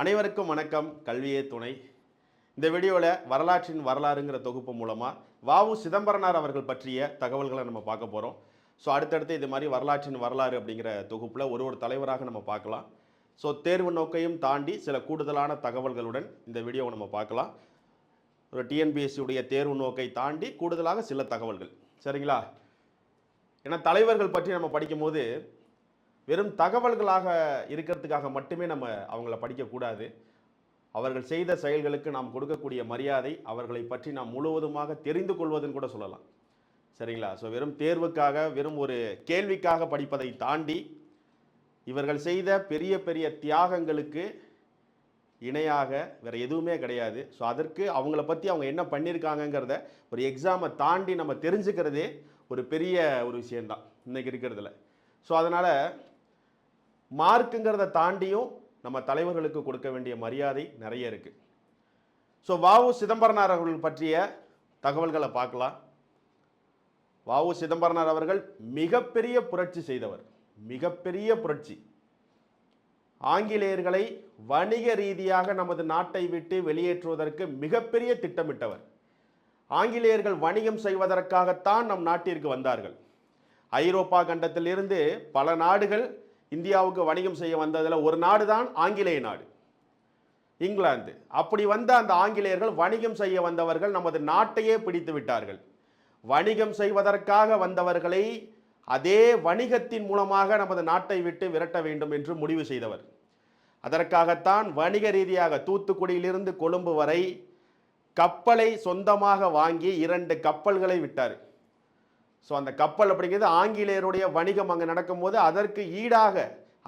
அனைவருக்கும் வணக்கம். கல்வியே துணை. இந்த வீடியோவில் வரலாற்றின் வரலாறுங்கிற தொகுப்பு மூலமாக வ.உ. சிதம்பரனார் அவர்கள் பற்றிய தகவல்களை நம்ம பார்க்க போகிறோம். ஸோ அடுத்தடுத்து இது மாதிரி வரலாற்றின் வரலாறு அப்படிங்கிற தொகுப்பில் ஒரு தலைவராக நம்ம பார்க்கலாம். ஸோ தேர்வு நோக்கையும் தாண்டி சில கூடுதலான தகவல்களுடன் இந்த வீடியோவை நம்ம பார்க்கலாம். ஒரு டிஎன்பிஎஸ்சியுடைய தேர்வு நோக்கை தாண்டி கூடுதலாக சில தகவல்கள், சரிங்களா? ஏன்னா தலைவர்கள் பற்றி நம்ம படிக்கும்போது வெறும் தகவல்களாக இருக்கிறதுக்காக மட்டுமே நம்ம அவங்கள படிக்கக்கூடாது. அவர்கள் செய்த செயல்களுக்கு நாம் கொடுக்கக்கூடிய மரியாதை, அவர்களை பற்றி நாம் முழுவதுமாக தெரிந்து கொள்வதுன்னு கூட சொல்லலாம், சரிங்களா? ஸோ வெறும் தேர்வுக்காக, வெறும் ஒரு கேள்விக்காக படிப்பதை தாண்டி இவர்கள் செய்த பெரிய பெரிய தியாகங்களுக்கு இணையாக வேறு எதுவுமே கிடையாது. ஸோ அதற்கு அவங்கள பற்றி அவங்க என்ன பண்ணியிருக்காங்கங்கிறத ஒரு எக்ஸாமை தாண்டி நம்ம தெரிஞ்சுக்கிறதே ஒரு பெரிய ஒரு விஷயந்தான் இன்றைக்கி இருக்கிறதுல. ஸோ அதனால் மார்க்குங்கிறத தாண்டியும் நம்ம தலைவர்களுக்கு கொடுக்க வேண்டிய மரியாதை நிறைய இருக்குது. ஸோ வ.உ. சிதம்பரனார் அவர்கள் பற்றிய தகவல்களை பார்க்கலாம். வ.உ. சிதம்பரனார் அவர்கள் மிகப்பெரிய புரட்சி செய்தவர், மிகப்பெரிய புரட்சி. ஆங்கிலேயர்களை வணிக ரீதியாக நமது நாட்டை விட்டு வெளியேற்றுவதற்கு மிகப்பெரிய திட்டமிட்டவர். ஆங்கிலேயர்கள் வணிகம் செய்வதற்காகத்தான் நம் நாட்டிற்கு வந்தார்கள். ஐரோப்பா கண்டத்திலிருந்து பல நாடுகள் இந்தியாவுக்கு வணிகம் செய்ய வந்ததில் ஒரு நாடு தான் ஆங்கிலேய நாடு, இங்கிலாந்து. அப்படி வந்த அந்த ஆங்கிலேயர்கள் வணிகம் செய்ய வந்தவர்கள் நமது நாட்டையே பிடித்து விட்டார்கள். வணிகம் செய்வதற்காக வந்தவர்களை அதே வணிகத்தின் மூலமாக நமது நாட்டை விட்டு விரட்ட வேண்டும் என்று முடிவு செய்தவர். அதற்காகத்தான் வணிக ரீதியாக தூத்துக்குடியிலிருந்து கொழும்பு வரை கப்பலை சொந்தமாக வாங்கி 2 கப்பல்களை விட்டார். ஸோ அந்த கப்பல் அப்படிங்கிறது ஆங்கிலேயருடைய வணிகம் அங்கே நடக்கும்போது அதற்கு ஈடாக,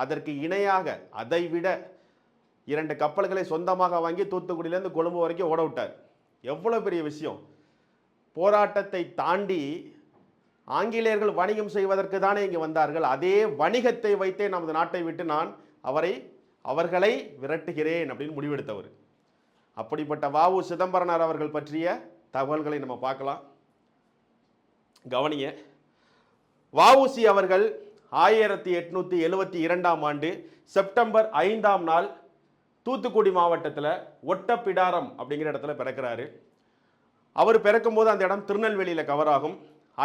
அதற்கு இணையாக, அதை விட 2 கப்பல்களை சொந்தமாக வாங்கி தூத்துக்குடியிலேருந்து கொழும்பு வரைக்கும் ஓட விட்டார். எவ்வளோ பெரிய விஷயம்! போராட்டத்தை தாண்டி ஆங்கிலேயர்கள் வணிகம் செய்வதற்கு தானே இங்கே வந்தார்கள். அதே வணிகத்தை வைத்தே நமது நாட்டை விட்டு நான் அவர்களை விரட்டுகிறேன் அப்படின்னு முடிவெடுத்தவர். அப்படிப்பட்ட வ.உ. சிதம்பரனார் அவர்கள் பற்றிய தகவல்களை நம்ம பார்க்கலாம். கவனிய. வ.உ.சி. அவர்கள் 1872ஆம் ஆண்டு செப்டம்பர் 5ஆம் நாள் தூத்துக்குடி மாவட்டத்தில் ஒட்டப்பிடாரம் அப்படிங்கிற இடத்துல பிறக்கிறாரு. அவர் பிறக்கும்போது அந்த இடம் திருநெல்வேலியில் கவர் ஆகும்.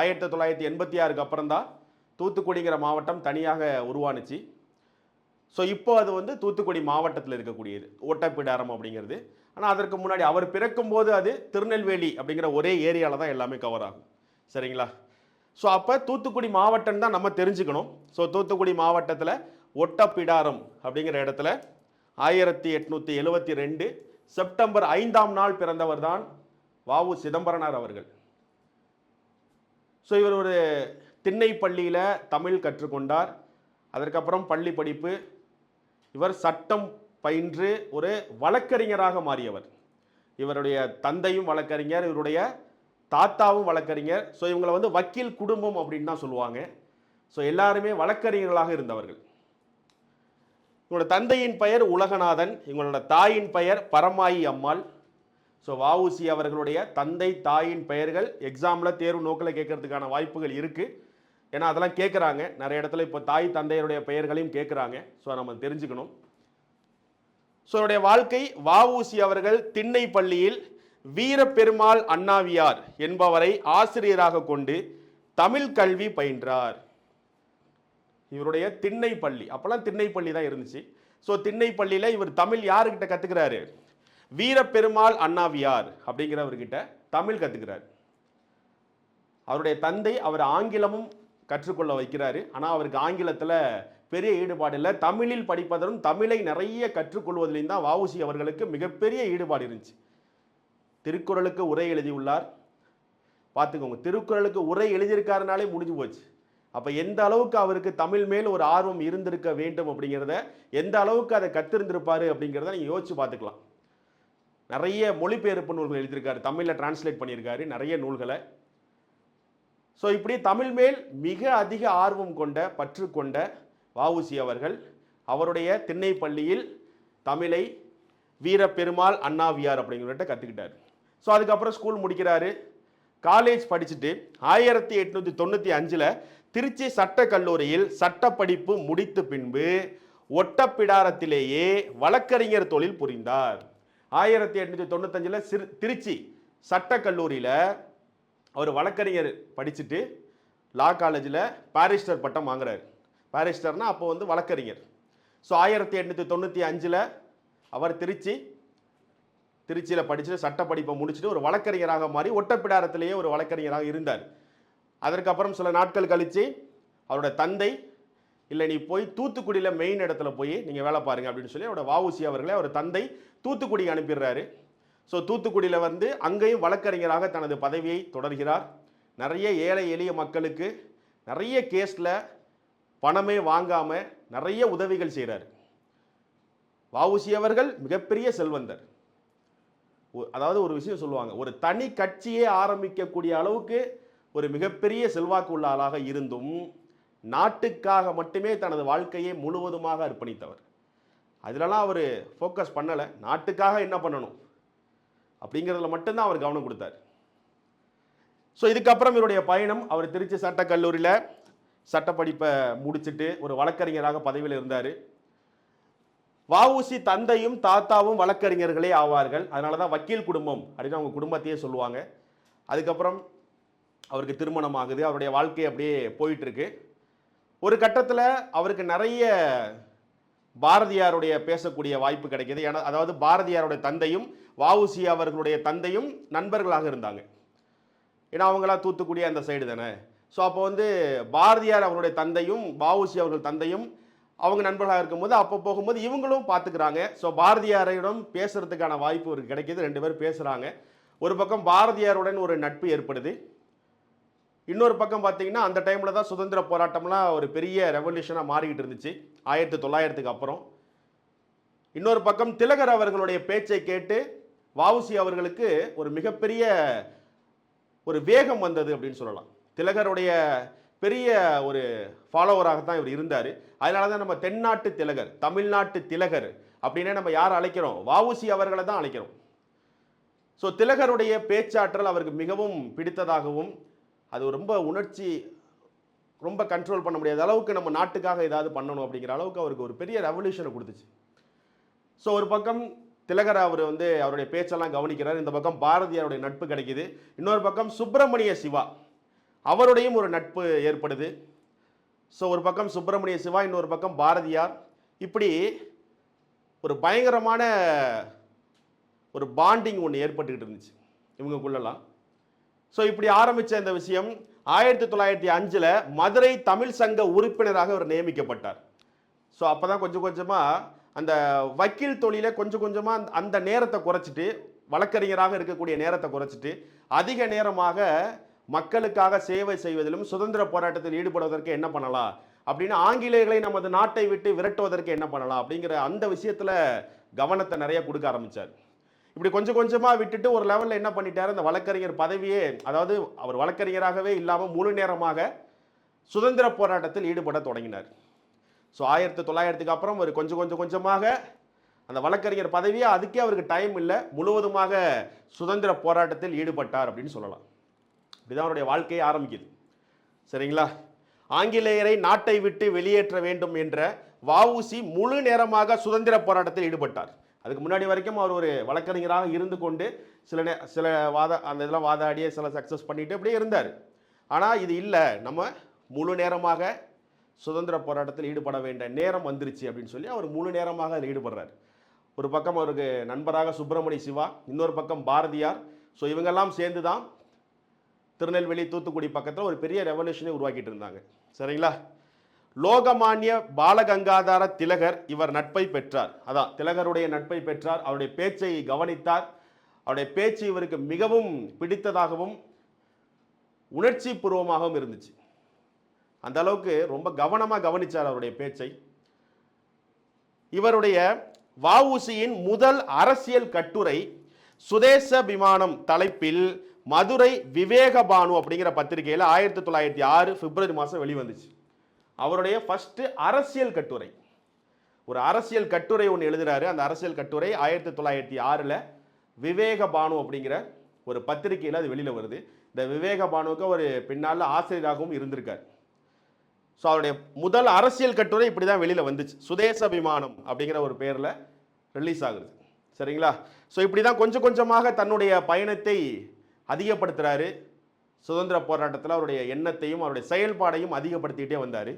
1986க்கு அப்புறம் தான் தூத்துக்குடிங்கிற மாவட்டம் தனியாக உருவானுச்சு. ஸோ இப்போ அது தூத்துக்குடி மாவட்டத்தில் இருக்கக்கூடியது ஒட்டப்பிடாரம் அப்படிங்கிறது. ஆனால் அதற்கு முன்னாடி அவர் பிறக்கும்போது அது திருநெல்வேலி அப்படிங்கிற ஒரே ஏரியாவில் தான் எல்லாமே கவர் ஆகும், சரிங்களா? ஸோ அப்போ தூத்துக்குடி மாவட்டம் தான் நம்ம தெரிஞ்சுக்கணும். ஸோ தூத்துக்குடி மாவட்டத்தில் ஒட்டப்பிடாரம் அப்படிங்கிற இடத்துல 1872 செப்டம்பர் 5ஆம் நாள் பிறந்தவர் தான் வ.உ. சிதம்பரனார் அவர்கள். ஸோ இவர் ஒரு திண்ணை பள்ளியில் தமிழ் கற்றுக்கொண்டார். அதற்கப்புறம் பள்ளி படிப்பு. இவர் சட்டம் பயின்று ஒரு வழக்கறிஞராக மாறியவர். இவருடைய தந்தையும் வழக்கறிஞர், இவருடைய தாத்தாவும் வழக்கறிஞர். ஸோ இவங்களை வக்கீல் குடும்பம் அப்படின்னு தான் சொல்லுவாங்க. ஸோ எல்லாருமே வழக்கறிஞர்களாக இருந்தவர்கள். இவங்களோட தந்தையின் பெயர் உலகநாதன், இவங்களோட தாயின் பெயர் பரமாயி அம்மாள். ஸோ வ.உ.சி. அவர்களுடைய தந்தை தாயின் பெயர்கள் எக்ஸாமில் தேர்வு நோக்கில் கேட்கறதுக்கான வாய்ப்புகள் இருக்குது. ஏன்னா அதெல்லாம் கேட்குறாங்க நிறைய இடத்துல. இப்போ தாய் தந்தையருடைய பெயர்களையும் கேட்குறாங்க. ஸோ நம்ம தெரிஞ்சுக்கணும். ஸோ அவருடைய வாழ்க்கை, வ.உ.சி. அவர்கள் திண்ணை பள்ளியில் வீரப்பெருமாள் அண்ணாவியார் என்பவரை ஆசிரியராக கொண்டு தமிழ் கல்வி பயின்றார். இவருடைய திண்ணை பள்ளி, அப்போல்லாம் திண்ணை பள்ளி தான் இருந்துச்சு. ஸோ திண்ணை பள்ளியில் இவர் தமிழ் யாருக்கிட்ட கற்றுக்கிறாரு? வீரப்பெருமாள் அண்ணாவியார் அப்படிங்கிறவர்கிட்ட தமிழ் கற்றுக்கிறார். அவருடைய தந்தை அவர் ஆங்கிலமும் கற்றுக்கொள்ள வைக்கிறாரு. ஆனால் அவருக்கு ஆங்கிலத்தில் பெரிய ஈடுபாடு இல்லை. தமிழில் படிப்பதும் தமிழை நிறைய கற்றுக்கொள்வதிலையும் தான் வ.உ.சி. அவர்களுக்கு மிகப்பெரிய ஈடுபாடு இருந்துச்சு. திருக்குறளுக்கு உரை எழுதியுள்ளார். பார்த்துக்கோங்க, திருக்குறளுக்கு உரை எழுதியிருக்காருனாலே முடிஞ்சு போச்சு. அப்போ எந்த அளவுக்கு அவருக்கு தமிழ் மேல் ஒரு ஆர்வம் இருந்திருக்க வேண்டும் அப்படிங்கிறத, எந்த அளவுக்கு அதை கற்றிருந்திருப்பாரு அப்படிங்கிறத நீங்கள் யோசிச்சு பார்த்துக்கலாம். நிறைய மொழிபெயர்ப்பு நூல்கள் எழுதியிருக்காரு, தமிழில் டிரான்ஸ்லேட் பண்ணியிருக்காரு நிறைய நூல்களை. ஸோ இப்படி தமிழ் மேல் மிக அதிக ஆர்வம் கொண்ட, பற்று கொண்ட வ.உ.சி. அவர்கள் அவருடைய திண்ணை பள்ளியில் தமிழை வீரப்பெருமாள் அண்ணாவியார் அப்படிங்கிறத கற்றுக்கிட்டார். ஸோ அதுக்கப்புறம் ஸ்கூல் முடிக்கிறாரு. காலேஜ் படிச்சுட்டு 1895 திருச்சி சட்ட கல்லூரியில் சட்டப்படிப்பு முடித்த பின்பு ஒட்டப்பிடாரத்திலேயே வழக்கறிஞர் தொழில் புரிந்தார். 1895 திருச்சி சட்டக்கல்லூரியில் அவர் வழக்கறிஞர் படிச்சுட்டு லா காலேஜில் பாரிஸ்டர் பட்டம் வாங்குறாரு. பாரிஸ்டர்னா அப்போ வழக்கறிஞர். ஸோ 1895 அவர் திருச்சியில் படிச்சுட்டு சட்ட படிப்பை முடிச்சுட்டு ஒரு வழக்கறிஞராக மாறி ஒட்டப்பிடாரத்திலேயே ஒரு வழக்கறிஞராக இருந்தார். அதற்கப்புறம் சில நாட்கள் கழித்து அவரோட தந்தை, இல்லை நீ போய் தூத்துக்குடியில் மெயின் இடத்துல போய் நீங்கள் வேலை பாருங்க அப்படின்னு சொல்லி அவரோட வஉசி அவர்களை அவர் தந்தை தூத்துக்குடி அனுப்பிடுறாரு. ஸோ தூத்துக்குடியில் அங்கேயும் வழக்கறிஞராக தனது பதவியை தொடர்கிறார். நிறைய ஏழை எளிய மக்களுக்கு நிறைய கேஸில் பணமே வாங்காமல் நிறைய உதவிகள் செய்கிறார். வஉசி அவர்கள் மிகப்பெரிய செல்வந்தர். அதாவது ஒரு விஷயம் சொல்லுவாங்க, ஒரு தனி கட்சியே ஆரம்பிக்கக்கூடிய அளவுக்கு ஒரு மிகப்பெரிய செல்வாக்கு உள்ள ஆளாக இருந்தும் நாட்டுக்காக மட்டுமே தனது வாழ்க்கையை முழுவதுமாக அர்ப்பணித்தவர். அதிலலாம் அவர் ஃபோக்கஸ் பண்ணலை. நாட்டுக்காக என்ன பண்ணணும் அப்படிங்கிறதுல மட்டும்தான் அவர் கவனம் கொடுத்தார். ஸோ இதுக்கப்புறம் இவருடைய பயணம், அவர் திருச்சி சட்டக்கல்லூரியில் சட்டப்படிப்பை முடிச்சுட்டு ஒரு வழக்கறிஞராக பதவியில் இருந்தார். வஉசி தந்தையும் தாத்தாவும் வழக்கறிஞர்களே ஆவார்கள். அதனால தான் வக்கீல் குடும்பம் அப்படின்னு அவங்க குடும்பத்தையே சொல்லுவாங்க. அதுக்கப்புறம் அவருக்கு திருமணம் ஆகுது. அவருடைய வாழ்க்கை அப்படியே போயிட்டுருக்கு. ஒரு கட்டத்தில் அவருக்கு நிறைய பாரதியாருடைய பேசக்கூடிய வாய்ப்பு கிடைக்கிது. ஏன்னா அதாவது பாரதியாருடைய தந்தையும் வஉசி அவர்களுடைய தந்தையும் நண்பர்களாக இருந்தாங்க. ஏன்னா அவங்களாம் தூத்துக்குடி அந்த சைடு தானே. ஸோ அப்போ பாரதியார் அவருடைய தந்தையும் வஉசி அவர்கள் தந்தையும் அவங்க நண்பர்களாக இருக்கும்போது அப்போ போகும்போது இவங்களும் பார்த்துக்கிறாங்க. ஸோ பாரதியாரிடம் பேசுறதுக்கான வாய்ப்பு இவருக்கு கிடைக்கிது. 2 பேர் பேசுகிறாங்க. ஒரு பக்கம் பாரதியாருடன் ஒரு நட்பு ஏற்படுது. இன்னொரு பக்கம் பார்த்தீங்கன்னா அந்த டைமில் தான் சுதந்திர போராட்டம்லாம் ஒரு பெரிய ரெவல்யூஷனாக மாறிக்கிட்டு இருந்துச்சு 1900 அப்புறம். இன்னொரு பக்கம் திலகர் அவர்களுடைய பேச்சை கேட்டு வஉசி அவர்களுக்கு ஒரு மிகப்பெரிய ஒரு வேகம் வந்தது அப்படின்னு சொல்லலாம். திலகருடைய பெரிய ஒரு ஃபாலோவராகத்தான் இவர் இருந்தார். அதனால தான் நம்ம தென்னாட்டு திலகர், தமிழ்நாட்டு திலகர் அப்படின்னே நம்ம யாரை அழைக்கிறோம்? வஉசி அவர்களை தான் அழைக்கிறோம். ஸோ திலகருடைய பேச்சாற்றல் அவருக்கு மிகவும் பிடித்ததாகவும், அது ரொம்ப உணர்ச்சி ரொம்ப கண்ட்ரோல் பண்ண முடியாத அளவுக்கு நம்ம நாட்டுக்காக ஏதாவது பண்ணணும் அப்படிங்கிற அளவுக்கு அவருக்கு ஒரு பெரிய ரெவல்யூஷனை கொடுத்துச்சு. ஸோ ஒரு பக்கம் திலகர் அவர் அவருடைய பேச்செல்லாம் கவனிக்கிறார். இந்த பக்கம் பாரதியாருடைய நட்பு கிடைக்குது. இன்னொரு பக்கம் சுப்பிரமணிய சிவா அவருடையும் ஒரு நட்பு ஏற்படுது. ஸோ ஒரு பக்கம் சுப்பிரமணிய சிவா, இன்னொரு பக்கம் பாரதியார், இப்படி ஒரு பயங்கரமான ஒரு பாண்டிங் ஒன்று ஏற்பட்டுக்கிட்டு இருந்துச்சு இவங்களுக்குள்ளலாம். ஸோ இப்படி ஆரம்பித்த இந்த விஷயம் 1905 மதுரை தமிழ் சங்க உறுப்பினராக அவர் நியமிக்கப்பட்டார். ஸோ அப்போ தான் கொஞ்சம் கொஞ்சமாக அந்த வக்கீல் தொழிலை கொஞ்சம் கொஞ்சமாக அந்த நேரத்தை குறைச்சிட்டு, வழக்கறிஞராக இருக்கக்கூடிய நேரத்தை குறைச்சிட்டு அதிக நேரமாக மக்களுக்காக சேவை செய்வதிலும் சுதந்திர போராட்டத்தில் ஈடுபடுவதற்கு என்ன பண்ணலாம் அப்படின்னு, ஆங்கிலேயர்களை நமது நாட்டை விட்டு விரட்டுவதற்கு என்ன பண்ணலாம் அப்படிங்கிற அந்த விஷயத்தில் கவனத்தை நிறைய கொடுக்க ஆரம்பித்தார். இப்படி கொஞ்சம் கொஞ்சமாக விட்டுட்டு ஒரு லெவலில் என்ன பண்ணிட்டார், அந்த வழக்கறிஞர் பதவியே, அதாவது அவர் வழக்கறிஞராகவே இல்லாமல் முழு நேரமாக சுதந்திர போராட்டத்தில் ஈடுபட தொடங்கினார். ஸோ 1900 அப்புறம் அவர் கொஞ்சம் கொஞ்சமாக அந்த வழக்கறிஞர் பதவியே, அதுக்கே அவருக்கு டைம் இல்லை, முழுவதுமாக சுதந்திர போராட்டத்தில் ஈடுபட்டார் அப்படின்னு சொல்லலாம். இப்படிதான் அவருடைய வாழ்க்கையை ஆரம்பிக்குது. சரிங்களா? ஆங்கிலேயரை நாட்டை விட்டு வெளியேற்ற வேண்டும் என்ற வஉசி முழு நேரமாக சுதந்திர போராட்டத்தில் ஈடுபட்டார். அதுக்கு முன்னாடி வரைக்கும் அவர் ஒரு வழக்கறிஞராக இருந்து கொண்டு சில அந்த இதெல்லாம் வாதாடிய சில சக்ஸஸ் பண்ணிட்டு அப்படியே இருந்தார். ஆனால் இது இல்லை, நம்ம முழு நேரமாக சுதந்திர போராட்டத்தில் ஈடுபட வேண்டிய நேரம் வந்துருச்சு அப்படின்னு சொல்லி அவர் முழு நேரமாக அதில் ஈடுபடுறார். ஒரு பக்கம் அவருக்கு நண்பராக சுப்பிரமணிய சிவா, இன்னொரு பக்கம் பாரதியார். ஸோ இவங்கெல்லாம் சேர்ந்து தான் திருநெல்வேலி தூத்துக்குடி பக்கத்தில் ஒரு பெரிய ரெவல்யூஷனை உருவாக்கிட்டு இருந்தாங்க. சரிங்களா? லோகமானிய பாலகங்காதார திலகர் இவர் நட்பை பெற்றார். அதான் திலகருடைய நட்பை பெற்றார். அவருடைய பேச்சை கவனித்தார். அவருடைய பேச்சு இவருக்கு மிகவும் பிடித்ததாகவும் உணர்ச்சி பூர்வமாகவும் இருந்துச்சு. அந்த அளவுக்கு ரொம்ப கவனமாக கவனித்தார் அவருடைய பேச்சை. இவருடைய வஉசியின் முதல் அரசியல் கட்டுரை சுதேசபிமானம் தலைப்பில் மதுரை விவேகபானு அப்படிங்கிற பத்திரிகையில் 1906 பிப்ரவரி மாதம் வெளிவந்துச்சு. அவருடைய ஃபர்ஸ்ட் அரசியல் கட்டுரை, ஒரு அரசியல் கட்டுரை ஒன்று எழுதுறாரு. அந்த அரசியல் கட்டுரை 1906 விவேகபானு அப்படிங்கிற ஒரு பத்திரிகையில் அது வெளியில் வருது. இந்த விவேகபானுக்கு ஒரு பின்னால் ஆசிரியராகவும் இருந்திருக்கார். ஸோ அவருடைய முதல் அரசியல் கட்டுரை இப்படி தான் வெளியில் வந்துச்சு. சுதேசாபிமானம் அப்படிங்கிற ஒரு பேரில் ரிலீஸ் ஆகுது. சரிங்களா? ஸோ இப்படி தான் கொஞ்சம் கொஞ்சமாக தன்னுடைய பயணத்தை அதிகப்படுத்துகிறாரு. சுதந்திர போராட்டத்தில் அவருடைய எண்ணத்தையும் அவருடைய செயல்பாடையும் அதிகப்படுத்திக்கிட்டே வந்தார்.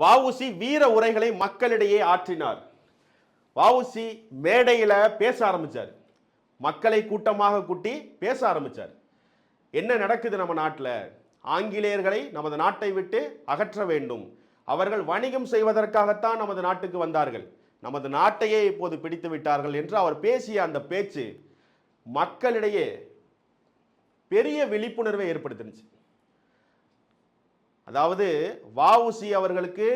வஉசி வீர உரைகளை மக்களிடையே ஆற்றினார். வஉசி மேடையில் பேச ஆரம்பித்தார். மக்களை கூட்டமாக கூட்டி பேச ஆரம்பித்தார். என்ன நடக்குது நம்ம நாட்டில்? ஆங்கிலேயர்களை நமது நாட்டை விட்டு அகற்ற வேண்டும். அவர்கள் வணிகம் செய்வதற்காகத்தான் நமது நாட்டுக்கு வந்தார்கள். நமது நாட்டையே இப்போது பிடித்து விட்டார்கள் என்று அவர் பேசிய அந்த பேச்சு மக்களிடையே பெரிய விழிப்புணர்வை ஏற்படுத்தினுச்சு. அதாவது வஉசி அவர்களுக்கு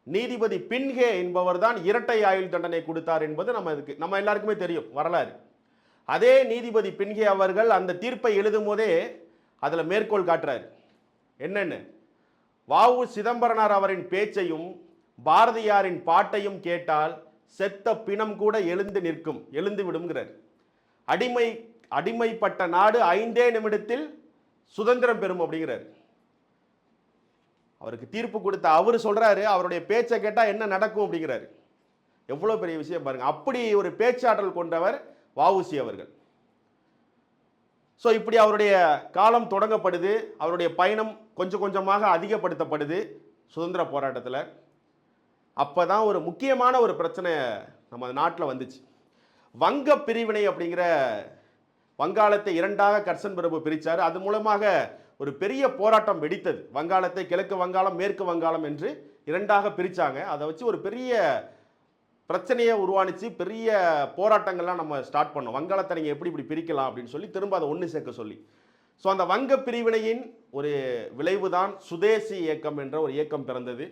நீதிபதி பின்ஹே என்பவர் தான் இரட்டை ஆயுள் தண்டனை கொடுத்தார் என்பது நம்ம எல்லாருக்குமே தெரியும் வரலாறு. அதே நீதிபதி பின்ஹே அவர்கள் அந்த தீர்ப்பை எழுதும் போதே அதில் மேற்கோள் காட்டுறாரு. என்னென்ன? வஉ சிதம்பரனார் அவரின் பேச்சையும் பாரதியாரின் பாட்டையும் கேட்டால் செத்த பிணம் கூட எழுந்து விடுங்கிறார். அடிமைப்பட்ட நாடு 5 நிமிடத்தில் சுதந்திரம் பெறும் அப்படிங்கிறார். அவருக்கு தீர்ப்பு கொடுத்த அவர் சொல்றாரு, அவருடைய பேச்சை கேட்டா என்ன நடக்கும் அப்படிங்கிறாரு. எவ்வளவு பெரிய விஷயம் பாருங்க. அப்படி ஒரு பேச்சாற்றல் கொண்டவர் வஉசி அவர்கள். ஸோ இப்படி அவருடைய காலம் தொடங்கப்படுது. அவருடைய பயணம் கொஞ்சம் கொஞ்சமாக அதிகப்படுத்தப்படுது சுதந்திர போராட்டத்தில். அப்போ தான் ஒரு முக்கியமான ஒரு பிரச்சனை நம்ம நாட்டில் வந்துச்சு. வங்க பிரிவினை அப்படிங்கிற வங்காளத்தை 2ஆக கர்சன் பிரபு பிரித்தார். அது மூலமாக ஒரு பெரிய போராட்டம் வெடித்தது. வங்காளத்தை கிழக்கு வங்காளம் மேற்கு வங்காளம் என்று 2ஆக பிரித்தாங்க. அதை வச்சு ஒரு பெரிய பிரச்சனையை உருவானிச்சு. பெரிய போராட்டங்கள்லாம் நம்ம ஸ்டார்ட் பண்ணோம். வங்காளத்தை நீங்கள் எப்படி இப்படி பிரிக்கலாம் அப்படின்னு சொல்லி திரும்ப அதை ஒன்று சேர்க்க சொல்லி. ஸோ அந்த வங்க பிரிவினையின் ஒரு விளைவு தான் சுதேசி இயக்கம் என்ற ஒரு இயக்கம் பிறந்தது.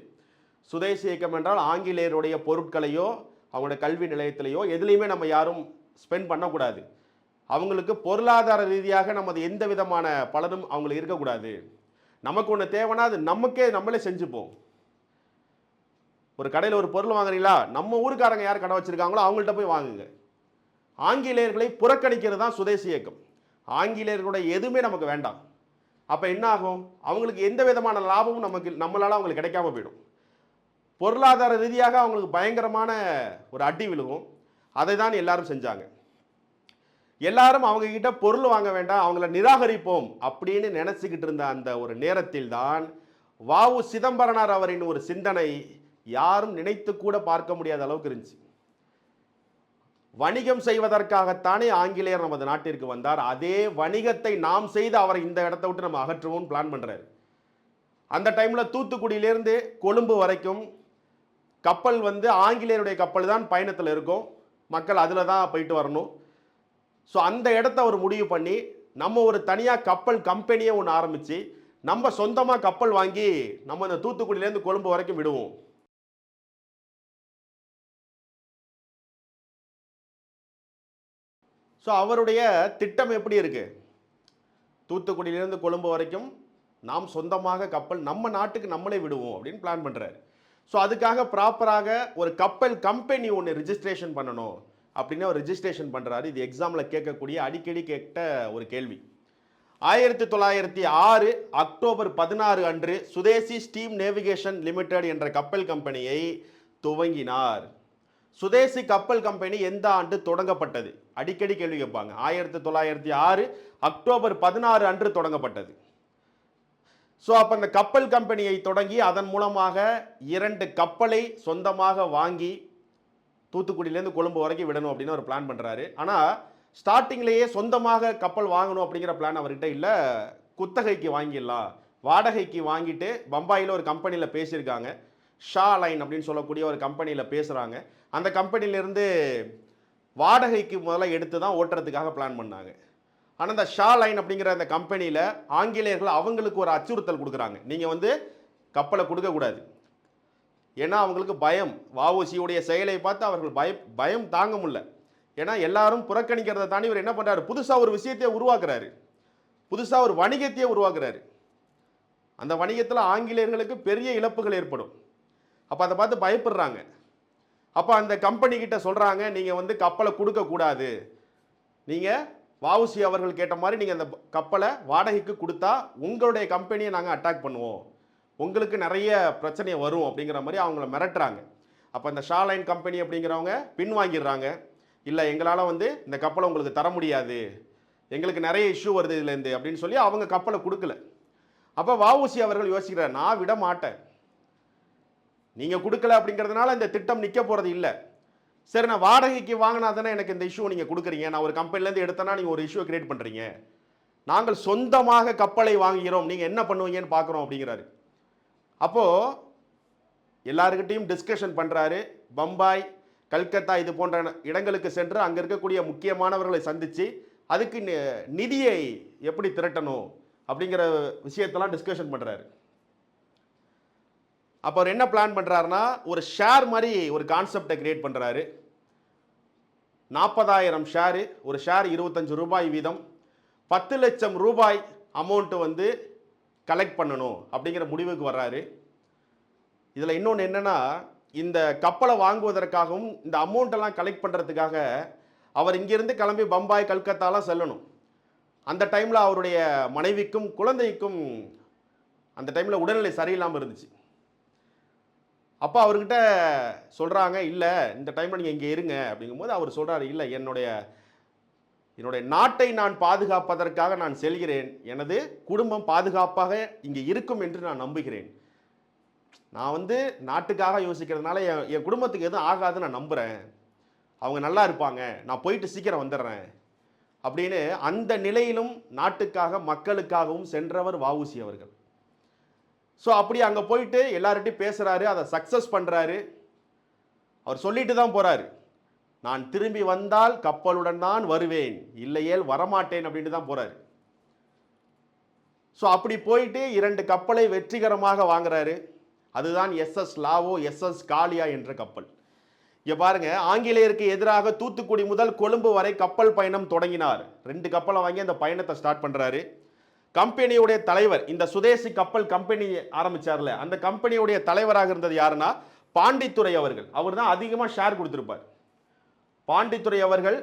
சுதேசி இயக்கம் என்றால் ஆங்கிலேயருடைய பொருட்களையோ அவங்களுடைய கல்வி நிலையத்திலேயோ எதுலேயுமே நம்ம யாரும் ஸ்பெண்ட் பண்ணக்கூடாது. அவங்களுக்கு பொருளாதார ரீதியாக நமது எந்த விதமான பலனும் அவங்களுக்கு இருக்கக்கூடாது. நமக்கு ஒன்று தேவைன்னா அது நம்மளே செஞ்சுப்போம். ஒரு கடையில் ஒரு பொருள் வாங்குறீங்களா, நம்ம ஊருக்காரங்க யார் கடை வச்சிருக்காங்களோ அவங்கள்ட்ட போய் வாங்குங்க. ஆங்கிலேயர்களை புறக்கணிக்கிறது தான் சுதேசி இயக்கம். ஆங்கிலேயர்களுடைய எதுவுமே நமக்கு வேண்டாம். அப்போ என்ன ஆகும்? அவங்களுக்கு எந்த விதமான லாபமும் நம்மளால அவங்களுக்கு கிடைக்காம போயிடும். பொருளாதார ரீதியாக அவங்களுக்கு பயங்கரமான ஒரு அடி விழுகும். அதை தான் எல்லாரும் செஞ்சாங்க. எல்லாரும் அவங்க கிட்ட பொருள் வாங்க வேண்டாம், அவங்கள நிராகரிப்போம் அப்படின்னு நினைச்சுக்கிட்டு இருந்த அந்த ஒரு நேரத்தில் தான் வஉ சிதம்பரனார் அவரின் ஒரு சிந்தனை யாரும் நினைத்து கூட பார்க்க முடியாத அளவுக்கு இருந்துச்சு. வணிகம் செய்வதற்காகத்தானே ஆங்கிலேயர் நமது நாட்டிற்கு வந்தார். அதே வணிகத்தை நாம் செய்து அவரை இந்த இடத்தை விட்டு நம்ம அகற்றுவோம் பிளான் பண்றாரு. அந்த டைம்ல தூத்துக்குடியிலிருந்து கொழும்பு வரைக்கும் கப்பல் ஆங்கிலேயருடைய கப்பல் தான் பயணத்தில் இருக்கும். மக்கள் அதில் தான் போயிட்டு வரணும். ஸோ அந்த இடத்த ஒரு முடிவு பண்ணி நம்ம ஒரு தனியாக கப்பல் கம்பெனியை ஒன்று ஆரம்பித்து நம்ம சொந்தமாக கப்பல் வாங்கி நம்ம இந்த தூத்துக்குடியிலேருந்து கொழும்பு வரைக்கும் விடுவோம். ஸோ அவருடைய திட்டம் எப்படி இருக்கு? தூத்துக்குடியிலேருந்து கொழும்பு வரைக்கும் நாம் சொந்தமாக கப்பல் நம்ம நாட்டுக்கு நம்மளே விடுவோம் அப்படின்னு பிளான் பண்ணுறாரு. ஸோ அதுக்காக ப்ராப்பராக ஒரு கப்பல் கம்பெனி ஒன்று ரிஜிஸ்ட்ரேஷன் பண்ணணும் அப்படின்னு அவர் ரிஜிஸ்ட்ரேஷன் பண்ணுறாரு. இது எக்ஸாமில் கேட்கக்கூடிய அடிக்கடி கேட்ட ஒரு கேள்வி. 1906 அக்டோபர் 16 அன்று சுதேசி ஸ்டீம் நேவிகேஷன் லிமிடெட் என்ற கப்பல் கம்பெனியை துவங்கினார். சுதேசி கப்பல் கம்பெனி எந்த ஆண்டு தொடங்கப்பட்டது? அடிக்கடி கேள்வி கேட்பாங்க. 1906 அக்டோபர் 16 அன்று தொடங்கப்பட்டது. ஸோ அப்போ அந்த கப்பல் கம்பெனியை தொடங்கி அதன் மூலமாக 2 கப்பலை சொந்தமாக வாங்கி தூத்துக்குடியிலேருந்து கொழும்பு வரைக்கும் விடணும் அப்படின்னு ஒரு பிளான் பண்ணுறாரு. ஆனால் ஸ்டார்டிங்லேயே சொந்தமாக கப்பல் வாங்கணும் அப்படிங்கிற பிளான் அவர்கிட்ட இல்லை. குத்தகைக்கு வாங்கிடலாம், வாடகைக்கு வாங்கிட்டு பம்பாயில் ஒரு கம்பெனியில் பேசியிருக்காங்க. ஷா லைன் அப்படின்னு சொல்லக்கூடிய ஒரு கம்பெனியில் பேசுகிறாங்க. அந்த கம்பெனியிலேருந்து வாடகைக்கு முதல்ல எடுத்து தான் ஓட்டுறதுக்காக பிளான் பண்ணாங்க. ஆனால் இந்த ஷா லைன் அப்படிங்கிற அந்த கம்பெனியில் ஆங்கிலேயர்கள் அவங்களுக்கு ஒரு அச்சுறுத்தல் கொடுக்குறாங்க. நீங்கள் கப்பலை கொடுக்கக்கூடாது. ஏன்னா அவங்களுக்கு பயம். வஉசியுடைய செயலை பார்த்து அவர்கள் பயம் தாங்க முடியல. ஏன்னா எல்லாரும் புறக்கணிக்கிறத தாண்டி இவர் என்ன பண்ணுறாரு? புதுசாக ஒரு விஷயத்தையே உருவாக்குறாரு. புதுசாக ஒரு வணிகத்தையே உருவாக்குறாரு. அந்த வணிகத்தில் ஆங்கிலேயர்களுக்கு பெரிய இழப்புகள் ஏற்படும். அப்போ அதை பார்த்து பயப்படுறாங்க. அப்போ அந்த கம்பெனி கிட்ட சொல்கிறாங்க, நீங்கள் கப்பலை கொடுக்கக்கூடாது. நீங்கள் வஉசி அவர்கள் கேட்ட மாதிரி நீங்கள் அந்த கப்பலை வாடகைக்கு கொடுத்தா உங்களுடைய கம்பெனியை நாங்கள் அட்டாக் பண்ணுவோம். உங்களுக்கு நிறைய பிரச்சனை வரும் அப்படிங்கிற மாதிரி அவங்கள மிரட்டுறாங்க. அப்போ இந்த ஷா லைன் கம்பெனி அப்படிங்கிறவங்க பின்வாங்கிடுறாங்க. இல்லை, எங்களால் வந்து இந்த கப்பலை உங்களுக்கு தர முடியாது, எங்களுக்கு நிறைய இஷ்யூ வருது இதுலேருந்து அப்படின்னு சொல்லி அவங்க கப்பலை கொடுக்கல. அப்போ வஉசி அவர்கள் யோசிக்கிறார், நான் விட மாட்டேன், நீங்கள் கொடுக்கல அப்படிங்கிறதுனால இந்த திட்டம் நிற்க போகிறது இல்லை. சரி, நான் வாடகைக்கு வாங்கினா தானே எனக்கு இந்த இஷ்யூ நீங்கள் கொடுக்குறீங்க, நான் ஒரு கம்பெனிலேருந்து எடுத்தேன்னா நீங்கள் ஒரு இஷ்யூவை கிரியேட் பண்ணுறீங்க, நாங்கள் சொந்தமாக கப்பலை வாங்குகிறோம், நீங்கள் என்ன பண்ணுவீங்கன்னு பார்க்குறோம் அப்படிங்கிறாரு. அப்போது எல்லாருக்கிட்டையும் டிஸ்கஷன் பண்ணுறாரு. பம்பாய், கல்கத்தா இது போன்ற இடங்களுக்கு சென்று அங்கே இருக்கக்கூடிய முக்கியமானவர்களை சந்தித்து அதுக்கு நிதியை எப்படி திரட்டணும் அப்படிங்கிற விஷயத்தெல்லாம் டிஸ்கஷன் பண்ணுறாரு. அப்போ அவர் என்ன பிளான் பண்ணுறாருன்னா, ஒரு ஷேர் மாதிரி ஒரு கான்செப்டை கிரியேட் பண்ணுறாரு. 40,000 ஷேரு, ஒரு ஷேர் 25 ரூபாய் வீதம், 10 லட்சம் ரூபாய் அமௌண்ட்டு வந்து கலெக்ட் பண்ணணும் அப்படிங்கிற முடிவுக்கு வர்றாரு. இதில் இன்னொன்று என்னென்னா, இந்த கப்பலை வாங்குவதற்காகவும் இந்த அமௌண்ட்டெல்லாம் கலெக்ட் பண்ணுறதுக்காக அவர் இங்கிருந்து கிளம்பி பம்பாய், கல்கத்தாலாம் செல்லணும். அந்த டைமில் அவருடைய மனைவிக்கும் குழந்தைக்கும் அந்த டைமில் உடல்நிலை சரியில்லாமல் இருந்துச்சு. அப்போ அவர்கிட்ட சொல்கிறாங்க, இல்லை இந்த டைமில் நீங்கள் இங்கே இருங்க அப்படிங்கும்போது அவர் சொல்கிறார், இல்லை என்னுடைய நாட்டை நான் பாதுகாப்பதற்காக நான் செல்கிறேன், எனது குடும்பம் பாதுகாப்பாக இங்கே இருக்கும் என்று நான் நம்புகிறேன், நான் வந்து நாட்டுக்காக யோசிக்கிறதுனால என் குடும்பத்துக்கு எதுவும் ஆகாதுன்னு நான் நம்புகிறேன், அவங்க நல்லா இருப்பாங்க, நான் போயிட்டு சீக்கிரம் வந்துடுறேன் அப்படின்னு அந்த நிலையிலும் நாட்டுக்காக மக்களுக்காகவும் சென்றவர் வஉசி அவர்கள். ஸோ அப்படி அங்கே போயிட்டு எல்லார்கிட்டையும் பேசுகிறாரு, அதை சக்ஸஸ் பண்ணுறாரு. அவர் சொல்லிட்டு தான் போகிறாரு, நான் திரும்பி வந்தால் கப்பலுடன் தான் வருவேன், இல்லையேல் வரமாட்டேன் அப்படின்ட்டு தான் போகிறாரு. ஸோ அப்படி போயிட்டு 2 கப்பலை வெற்றிகரமாக வாங்குறாரு. அதுதான் SS லாவோ, SS காலியா என்ற கப்பல். இங்கே பாருங்க, ஆங்கிலேயருக்கு எதிராக தூத்துக்குடி முதல் கொழும்பு வரை கப்பல் பயணம் தொடங்கினார். 2 கப்பலை வாங்கி அந்த பயணத்தை ஸ்டார்ட் பண்ணுறாரு. கம்பெனியுடைய தலைவர், இந்த சுதேசி கப்பல் கம்பெனி ஆரம்பிச்சார்ல, அந்த கம்பெனியுடைய தலைவராக இருந்தது யாருன்னா பாண்டித்துரை அவர்கள். அவர் தான் அதிகமாக ஷேர் கொடுத்துருப்பார். பாண்டித்துரை அவர்கள்,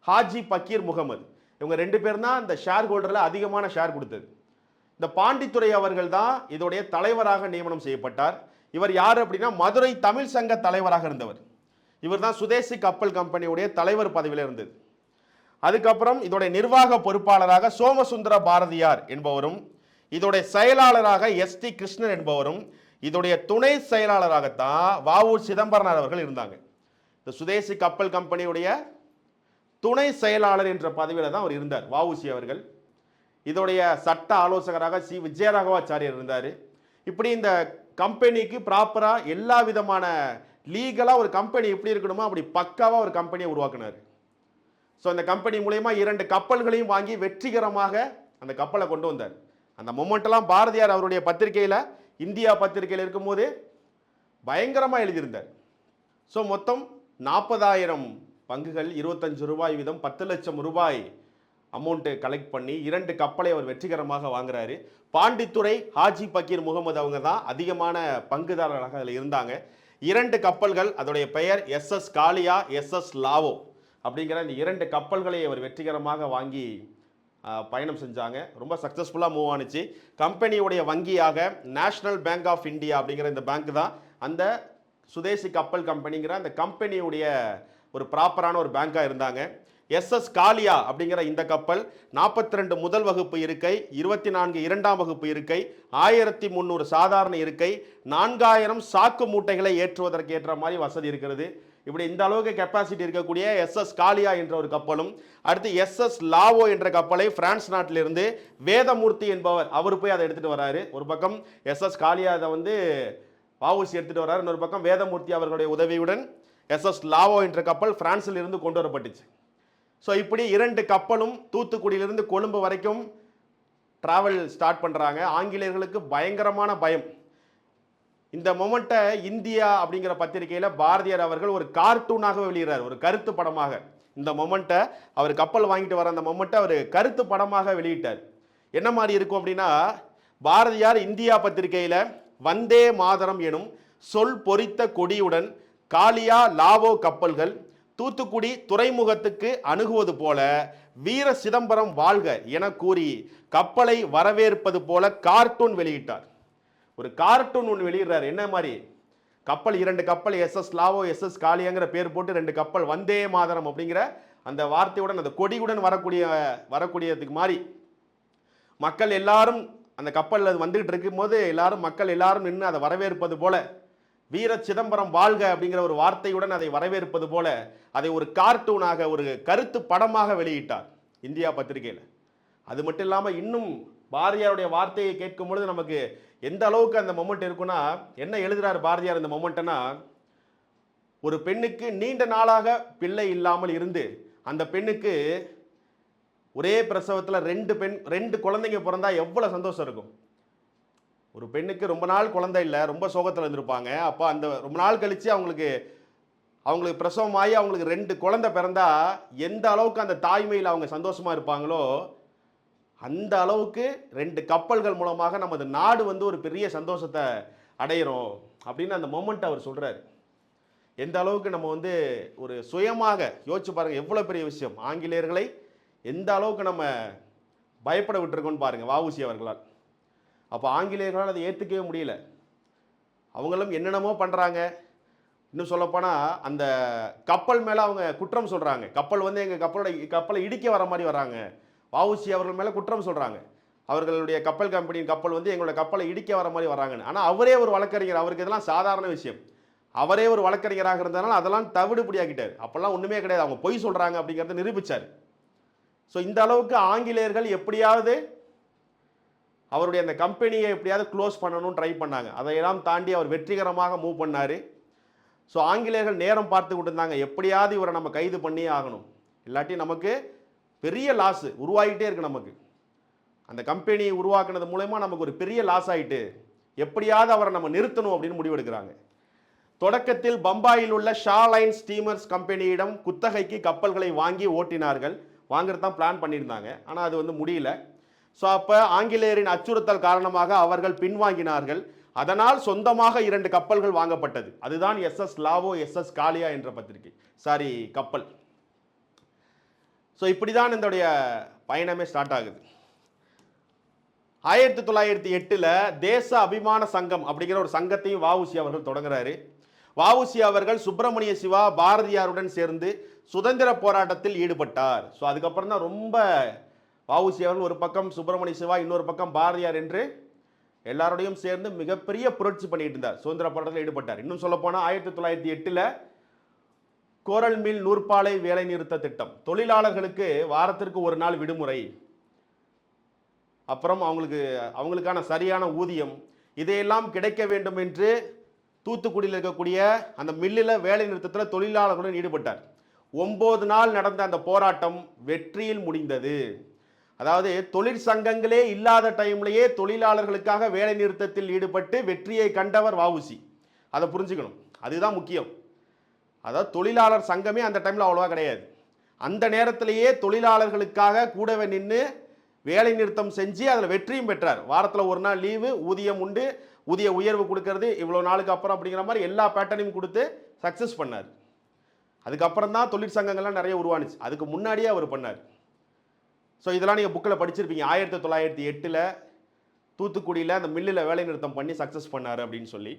ஹாஜி பக்கீர் முகமது, இவங்க 2 பேர் தான் இந்த ஷேர் ஹோல்டரில் அதிகமான ஷேர் கொடுத்தது. இந்த பாண்டித்துரை அவர்கள் தான் இதோடைய தலைவராக நியமனம் செய்யப்பட்டார். இவர் யார் அப்படின்னா மதுரை தமிழ் சங்க தலைவராக இருந்தவர். இவர் தான் சுதேசி கப்பல் கம்பெனியுடைய தலைவர் பதவியில் இருந்தது. அதுக்கப்புறம் இதோடைய நிர்வாக பொறுப்பாளராக சோமசுந்தர பாரதியார் என்பவரும், இதோடைய செயலாளராக ST கிருஷ்ணன் என்பவரும், இதோடைய துணை செயலாளராகத்தான் வஉ சிதம்பரனார் அவர்கள் இருந்தாங்க. இந்த சுதேசி கப்பல் கம்பெனியுடைய துணை செயலாளர் என்ற பதவியில் தான் அவர் இருந்தார் வஉசி அவர்கள். இதோடைய சட்ட ஆலோசகராக சி விஜயராகவாச்சாரியர் இருந்தார். இப்படி இந்த கம்பெனிக்கு ப்ராப்பராக எல்லா விதமான லீகலாக ஒரு கம்பெனி எப்படி இருக்கணுமோ அப்படி பக்காவாக ஒரு கம்பெனியை உருவாக்குனார். ஸோ அந்த கம்பெனி மூலயமா 2 கப்பல்களையும் வாங்கி வெற்றிகரமாக அந்த கப்பலை கொண்டு வந்தார். அந்த மொமெண்ட்டெல்லாம் பாரதியார் அவருடைய பத்திரிகையில், இந்தியா பத்திரிகையில் இருக்கும்போது பயங்கரமாக எழுதியிருந்தார். ஸோ மொத்தம் 40,000 பங்குகள், 25 ரூபாய் வீதம், 10 லட்சம் ரூபாய் அமௌண்ட்டு கலெக்ட் பண்ணி 2 கப்பலை அவர் வெற்றிகரமாக வாங்குறாரு. பாண்டித்துரை, ஹாஜி பக்கீர் முகமது அவங்க தான் அதிகமான பங்குதாரராக அதில் இருந்தாங்க. 2 கப்பல்கள், அதோடைய பெயர் SS காலியா, SS லாவோ அப்படிங்கிற இந்த 2 கப்பல்களை அவர் வெற்றிகரமாக வாங்கி பயணம் செஞ்சாங்க. ரொம்ப சக்ஸஸ்ஃபுல்லாக மூவ் ஆனிச்சு. கம்பெனியுடைய வங்கியாக நேஷனல் பேங்க் ஆஃப் இந்தியா அப்படிங்கிற இந்த பேங்க் தான் அந்த சுதேசி கப்பல் கம்பெனிங்கிற அந்த கம்பெனியுடைய ஒரு ப்ராப்பரான ஒரு பேங்காக இருந்தாங்க. SS காலியா அப்படிங்கிற இந்த கப்பல் 42 முதல் வகுப்பு இருக்கை, 24 2ஆம் வகுப்பு இருக்கை, 1300 சாதாரண இருக்கை, 4000 சாக்கு மூட்டைகளை ஏற்றுவதற்கு ஏற்ற மாதிரி வசதி இருக்கிறது. இப்படி இந்த அளவுக்கு கெப்பாசிட்டி இருக்கக்கூடிய SS காலியா என்ற ஒரு கப்பலும், அடுத்து SS லாவோ என்ற கப்பலை பிரான்ஸ் நாட்டிலிருந்து வேதமூர்த்தி என்பவர் அவர் போய் அதை எடுத்துகிட்டு வர்றாரு. ஒரு பக்கம் SS காலியா அதை வந்து வஉசி எடுத்துகிட்டு வர்றாரு, இன்னொரு பக்கம் வேதமூர்த்தி அவர்களுடைய உதவியுடன் SS லாவோ என்ற கப்பல் பிரான்சில் இருந்து கொண்டு வரப்பட்டுச்சு. ஸோ இப்படி 2 கப்பலும் தூத்துக்குடியிலிருந்து கொழும்பு வரைக்கும் டிராவல் ஸ்டார்ட் பண்ணுறாங்க. ஆங்கிலேயர்களுக்கு பயங்கரமான பயம். இந்த மொமெண்ட்டை இந்தியா அப்படிங்கிற பத்திரிகையில் பாரதியார் அவர்கள் ஒரு கார்ட்டூனாக வெளியிடுறார், ஒரு கருத்து படமாக. இந்த மொமெண்ட்டை அவர் கப்பல் வாங்கிட்டு வர அந்த மொமெண்ட்டை அவர் கருத்து படமாக வெளியிட்டார். என்ன மாதிரி இருக்கும் அப்படின்னா, பாரதியார் இந்தியா பத்திரிகையில் வந்தே மாதரம் எனும் சொல் பொறித்த கொடியுடன் காலியா லாவோ கப்பல்கள் தூத்துக்குடி துறைமுகத்துக்கு அணுகுவது போல வீர சிதம்பரம் வாழ்க என கூறி கப்பலை வரவேற்பது போல கார்ட்டூன் வெளியிட்டார். ஒரு கார்ட்டூன் ஒன்று வெளியிடுறாரு. என்ன மாதிரி கப்பல், 2 கப்பல், எஸ்எஸ் லாவோ எஸ்எஸ் காளியாங்கிற பேர் போட்டு 2 கப்பல், வந்தே மாதரம் அப்படிங்கிற அந்த வார்த்தையுடன் அந்த கொடியுடன் வரக்கூடியதுக்கு மாதிரி மக்கள் எல்லாரும் அந்த கப்பலில் வந்துகிட்டு இருக்கும்போது மக்கள் எல்லாரும் நின்று அதை வரவேற்பது போல, வீர சிதம்பரம் வாழ்க அப்படிங்கிற ஒரு வார்த்தையுடன் அதை வரவேற்பது போல அதை ஒரு கார்ட்டூனாக ஒரு கருத்து படமாக வெளியிட்டார் இந்தியா பத்திரிகையில். அது மட்டும் இல்லாமல் இன்னும் பாரதியாருடைய வார்த்தையை கேட்கும் பொழுது நமக்கு எந்த அளவுக்கு அந்த மொமெண்ட் இருக்குன்னா, என்ன எழுதுறாரு பாரதியார் இந்த மொமெண்ட்னா, ஒரு பெண்ணுக்கு நீண்ட நாளாக பிள்ளை இல்லாமல் இருந்து அந்த பெண்ணுக்கு ஒரே பிரசவத்தில் 2 குழந்தைங்க பிறந்தா எவ்வளவு சந்தோஷம் இருக்கும். ஒரு பெண்ணுக்கு ரொம்ப நாள் குழந்தை இல்லை, ரொம்ப சோகத்தில் இருந்திருப்பாங்க. அப்போ அந்த ரொம்ப நாள் கழிச்சு அவங்களுக்கு பிரசவமாகி அவங்களுக்கு 2 குழந்தை பிறந்தா எந்த அளவுக்கு அந்த தாய்மையில் அவங்க சந்தோஷமா இருப்பாங்களோ அந்த அளவுக்கு 2 கப்பல்கள் மூலமாக நமது நாடு வந்து ஒரு பெரிய சந்தோஷத்தை அடையிறோம் அப்படின்னு அந்த மொமெண்ட் அவர் சொல்றாரு. எந்த அளவுக்கு நம்ம வந்து ஒரு சுயமாக யோசிச்சு பாருங்க, எவ்வளவு பெரிய விஷயம். ஆங்கிலேயர்களை எந்த அளவுக்கு நம்ம பயப்பட விட்டுருக்கோம்னு பாருங்க வஉசி அவர்களால். அப்போ ஆங்கிலேயர்களால் அதை ஏற்றுக்கவே முடியல. அவங்களும் என்னென்னமோ பண்ணுறாங்க. இன்னும் சொல்லப்போனால் அந்த கப்பல் மேலே அவங்க குற்றம் சொல்கிறாங்க. கப்பல் வந்து எங்கள் கப்பலை இடிக்க வர மாதிரி வராங்க. வஉசி அவர்கள் மேலே குற்றம் சொல்கிறாங்க. அவர்களுடைய கப்பல் கம்பெனியின் கப்பல் வந்து எங்களோட கப்பலை இடிக்க வர மாதிரி வராங்கன்னு. ஆனால் அவரே ஒரு வழக்கறிஞர், அவருக்கு இதெல்லாம் சாதாரண விஷயம். அவரே ஒரு வழக்கறிஞராக இருந்ததுனால அதெல்லாம் தவிடுபடியாக்கிட்டார். அப்போல்லாம் ஒன்றுமே கிடையாது, அவங்க பொய் சொல்கிறாங்க அப்படிங்கிறத நிரூபித்தார். ஸோ இந்த அளவுக்கு ஆங்கிலேயர்கள் எப்படியாவது அவருடைய அந்த கம்பெனியை எப்படியாவது க்ளோஸ் பண்ணணும்னு ட்ரை பண்ணாங்க. அதையெல்லாம் தாண்டி அவர் வெற்றிகரமாக மூவ் பண்ணார். ஸோ ஆங்கிலேயர்கள் நேரம் பார்த்து கொண்டிருந்தாங்க, எப்படியாவது இவரை நம்ம கைது பண்ணியே ஆகணும், இல்லாட்டி நமக்கு பெரிய லாஸ் உருவாகிட்டே இருக்கு. நமக்கு அந்த கம்பெனியை உருவாக்குனது மூலமா நமக்கு ஒரு பெரிய லாஸ் ஆகிட்டு எப்படியாவது அவரை நம்ம நிறுத்தணும் அப்படின்னு முடிவெடுக்கிறாங்க. தொடக்கத்தில் பம்பாயில் உள்ள ஷா லைன் ஸ்டீமர்ஸ் கம்பெனியிடம் குத்தகைக்கு கப்பல்களை வாங்கி ஓட்டினார்கள். வாங்குறது தான் பிளான் பண்ணியிருந்தாங்க, ஆனால் அது வந்து முடியல. ஸோ அப்போ ஆங்கிலேயரின் அச்சுறுத்தல் காரணமாக அவர்கள் பின்வாங்கினார்கள். அதனால் சொந்தமாக 2 கப்பல்கள் வாங்கப்பட்டது. அதுதான் எஸ்எஸ் லாவோ எஸ்எஸ் காளியா என்ற கப்பல். ஸோ இப்படி தான் இதோடைய பயணமே ஸ்டார்ட் ஆகுது. 1908 தேச அபிமான சங்கம் அப்படிங்கிற ஒரு சங்கத்தையும் வஉசி அவர்கள் தொடங்குறாரு. வஉசி அவர்கள் சுப்பிரமணிய சிவா பாரதியாருடன் சேர்ந்து சுதந்திர போராட்டத்தில் ஈடுபட்டார். ஸோ அதுக்கப்புறம் தான் ரொம்ப வஉசி அவர்கள் ஒரு பக்கம் சுப்பிரமணிய சிவா, இன்னொரு பக்கம் பாரதியார் என்று எல்லாரோடையும் சேர்ந்து மிகப்பெரிய புரட்சி பண்ணிட்டு இருந்தார், சுதந்திர போராட்டத்தில் ஈடுபட்டார். இன்னும் சொல்ல போனால் 1908 கோரல் மில் நூற்பாலை வேலை நிறுத்த திட்டம், தொழிலாளர்களுக்கு வாரத்திற்கு ஒரு நாள் விடுமுறை, அப்புறம் அவங்களுக்கான சரியான ஊதியம், இதையெல்லாம் கிடைக்க வேண்டும் என்று தூத்துக்குடியில் இருக்கக்கூடிய அந்த மில்லில் வேலை நிறுத்தத்தில் தொழிலாளர்களுடன் ஈடுபட்டார். 9 நாள் நடந்த அந்த போராட்டம் வெற்றியில் முடிந்தது. அதாவது தொழிற்சங்கங்களே இல்லாத டைம்லேயே தொழிலாளர்களுக்காக வேலை நிறுத்தத்தில் ஈடுபட்டு வெற்றியை கண்டவர் வஉசி. அதை புரிஞ்சுக்கணும், அதுதான் முக்கியம். அதாவது தொழிலாளர் சங்கமே அந்த டைமில் அவ்வளோவா கிடையாது. அந்த நேரத்திலேயே தொழிலாளர்களுக்காக கூடவே நின்று வேலை நிறுத்தம் செஞ்சு அதில் வெற்றியும் பெற்றார். வாரத்தில் ஒரு நாள் லீவு, ஊதியம் உண்டு, ஊதிய உயர்வு கொடுக்கறது இவ்வளோ நாளுக்கு அப்புறம் அப்படிங்கிற மாதிரி எல்லா பேட்டர்னையும் கொடுத்து சக்ஸஸ் பண்ணார். அதுக்கப்புறம் தான் தொழிற்சங்கங்கள்லாம் நிறைய உருவானுச்சு, அதுக்கு முன்னாடியே அவர் பண்ணார். ஸோ இதெல்லாம் நீங்கள் புக்கில் படிச்சிருப்பீங்க. 1908 தூத்துக்குடியில் அந்த மில்லில் வேலை நிறுத்தம் பண்ணி சக்ஸஸ் பண்ணார் அப்படின்னு சொல்லி.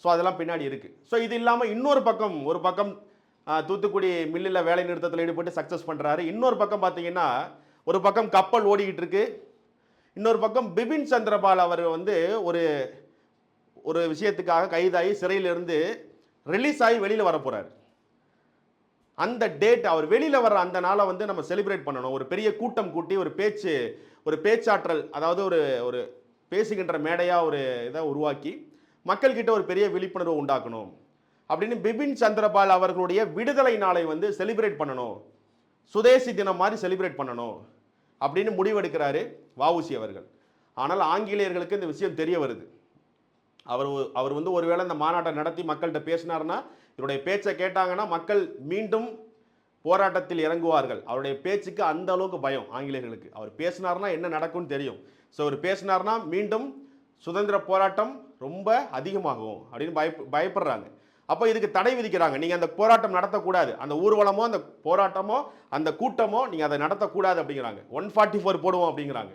ஸோ அதெல்லாம் பின்னாடி இருக்குது. ஸோ இது இல்லாமல் இன்னொரு பக்கம் தூத்துக்குடி மில்லில் வேலை நிறுத்தத்தில் ஈடுபட்டு சக்ஸஸ் பண்ணுறாரு. இன்னொரு பக்கம் பார்த்தீங்கன்னா, ஒரு பக்கம் கப்பல் ஓடிக்கிட்டு இருக்கு, இன்னொரு பக்கம் பிபின் சந்திரபால் அவர் வந்து ஒரு விஷயத்துக்காக கைதாகி சிறையிலிருந்து ரிலீஸ் ஆகி வெளியில் வர போகிறார். அந்த டேட் அவர் வெளியில் வர்ற அந்த நாளை வந்து நம்ம செலிப்ரேட் பண்ணணும். ஒரு பெரிய கூட்டம் கூட்டி ஒரு பேச்சாற்றல், அதாவது ஒரு பேசுகின்ற மேடையாக ஒரு இதை உருவாக்கி மக்கள்கிட்ட ஒரு பெரிய விழிப்புணர்வு உண்டாக்கணும் அப்படின்னு பிபின் சந்திரபால் அவர்களுடைய விடுதலை நாளை வந்து செலிப்ரேட் பண்ணணும், சுதேசி தினம் மாதிரி செலிப்ரேட் பண்ணணும் அப்படின்னு முடிவெடுக்கிறாரு வஉசி அவர்கள். ஆனால் ஆங்கிலேயர்களுக்கு இந்த விஷயம் தெரிய வருது. அவர் வந்து ஒருவேளை இந்த மாநாட்டை நடத்தி மக்கள்கிட்ட பேசினார்னா, இவருடைய பேச்சை கேட்டாங்கன்னா மக்கள் மீண்டும் போராட்டத்தில் இறங்குவார்கள். அவருடைய பேச்சுக்கு அந்த அளவுக்கு பயம் ஆங்கிலேயர்களுக்கு. அவர் பேசினார்னா என்ன நடக்கும்னு தெரியும். ஸோ அவர் பேசினார்னா மீண்டும் சுதந்திர போராட்டம் ரொம்ப அதிகமாகும் அப்படின்னு பயப்படுறாங்க. அப்போ இதுக்கு தடை விதிக்கிறாங்க. நீங்கள் அந்த போராட்டம் நடத்தக்கூடாது, அந்த ஊர்வலமோ அந்த போராட்டமோ அந்த கூட்டமோ நீங்கள் அதை நடத்தக்கூடாது அப்படிங்கிறாங்க. 144 போடுவோம் அப்படிங்கிறாங்க.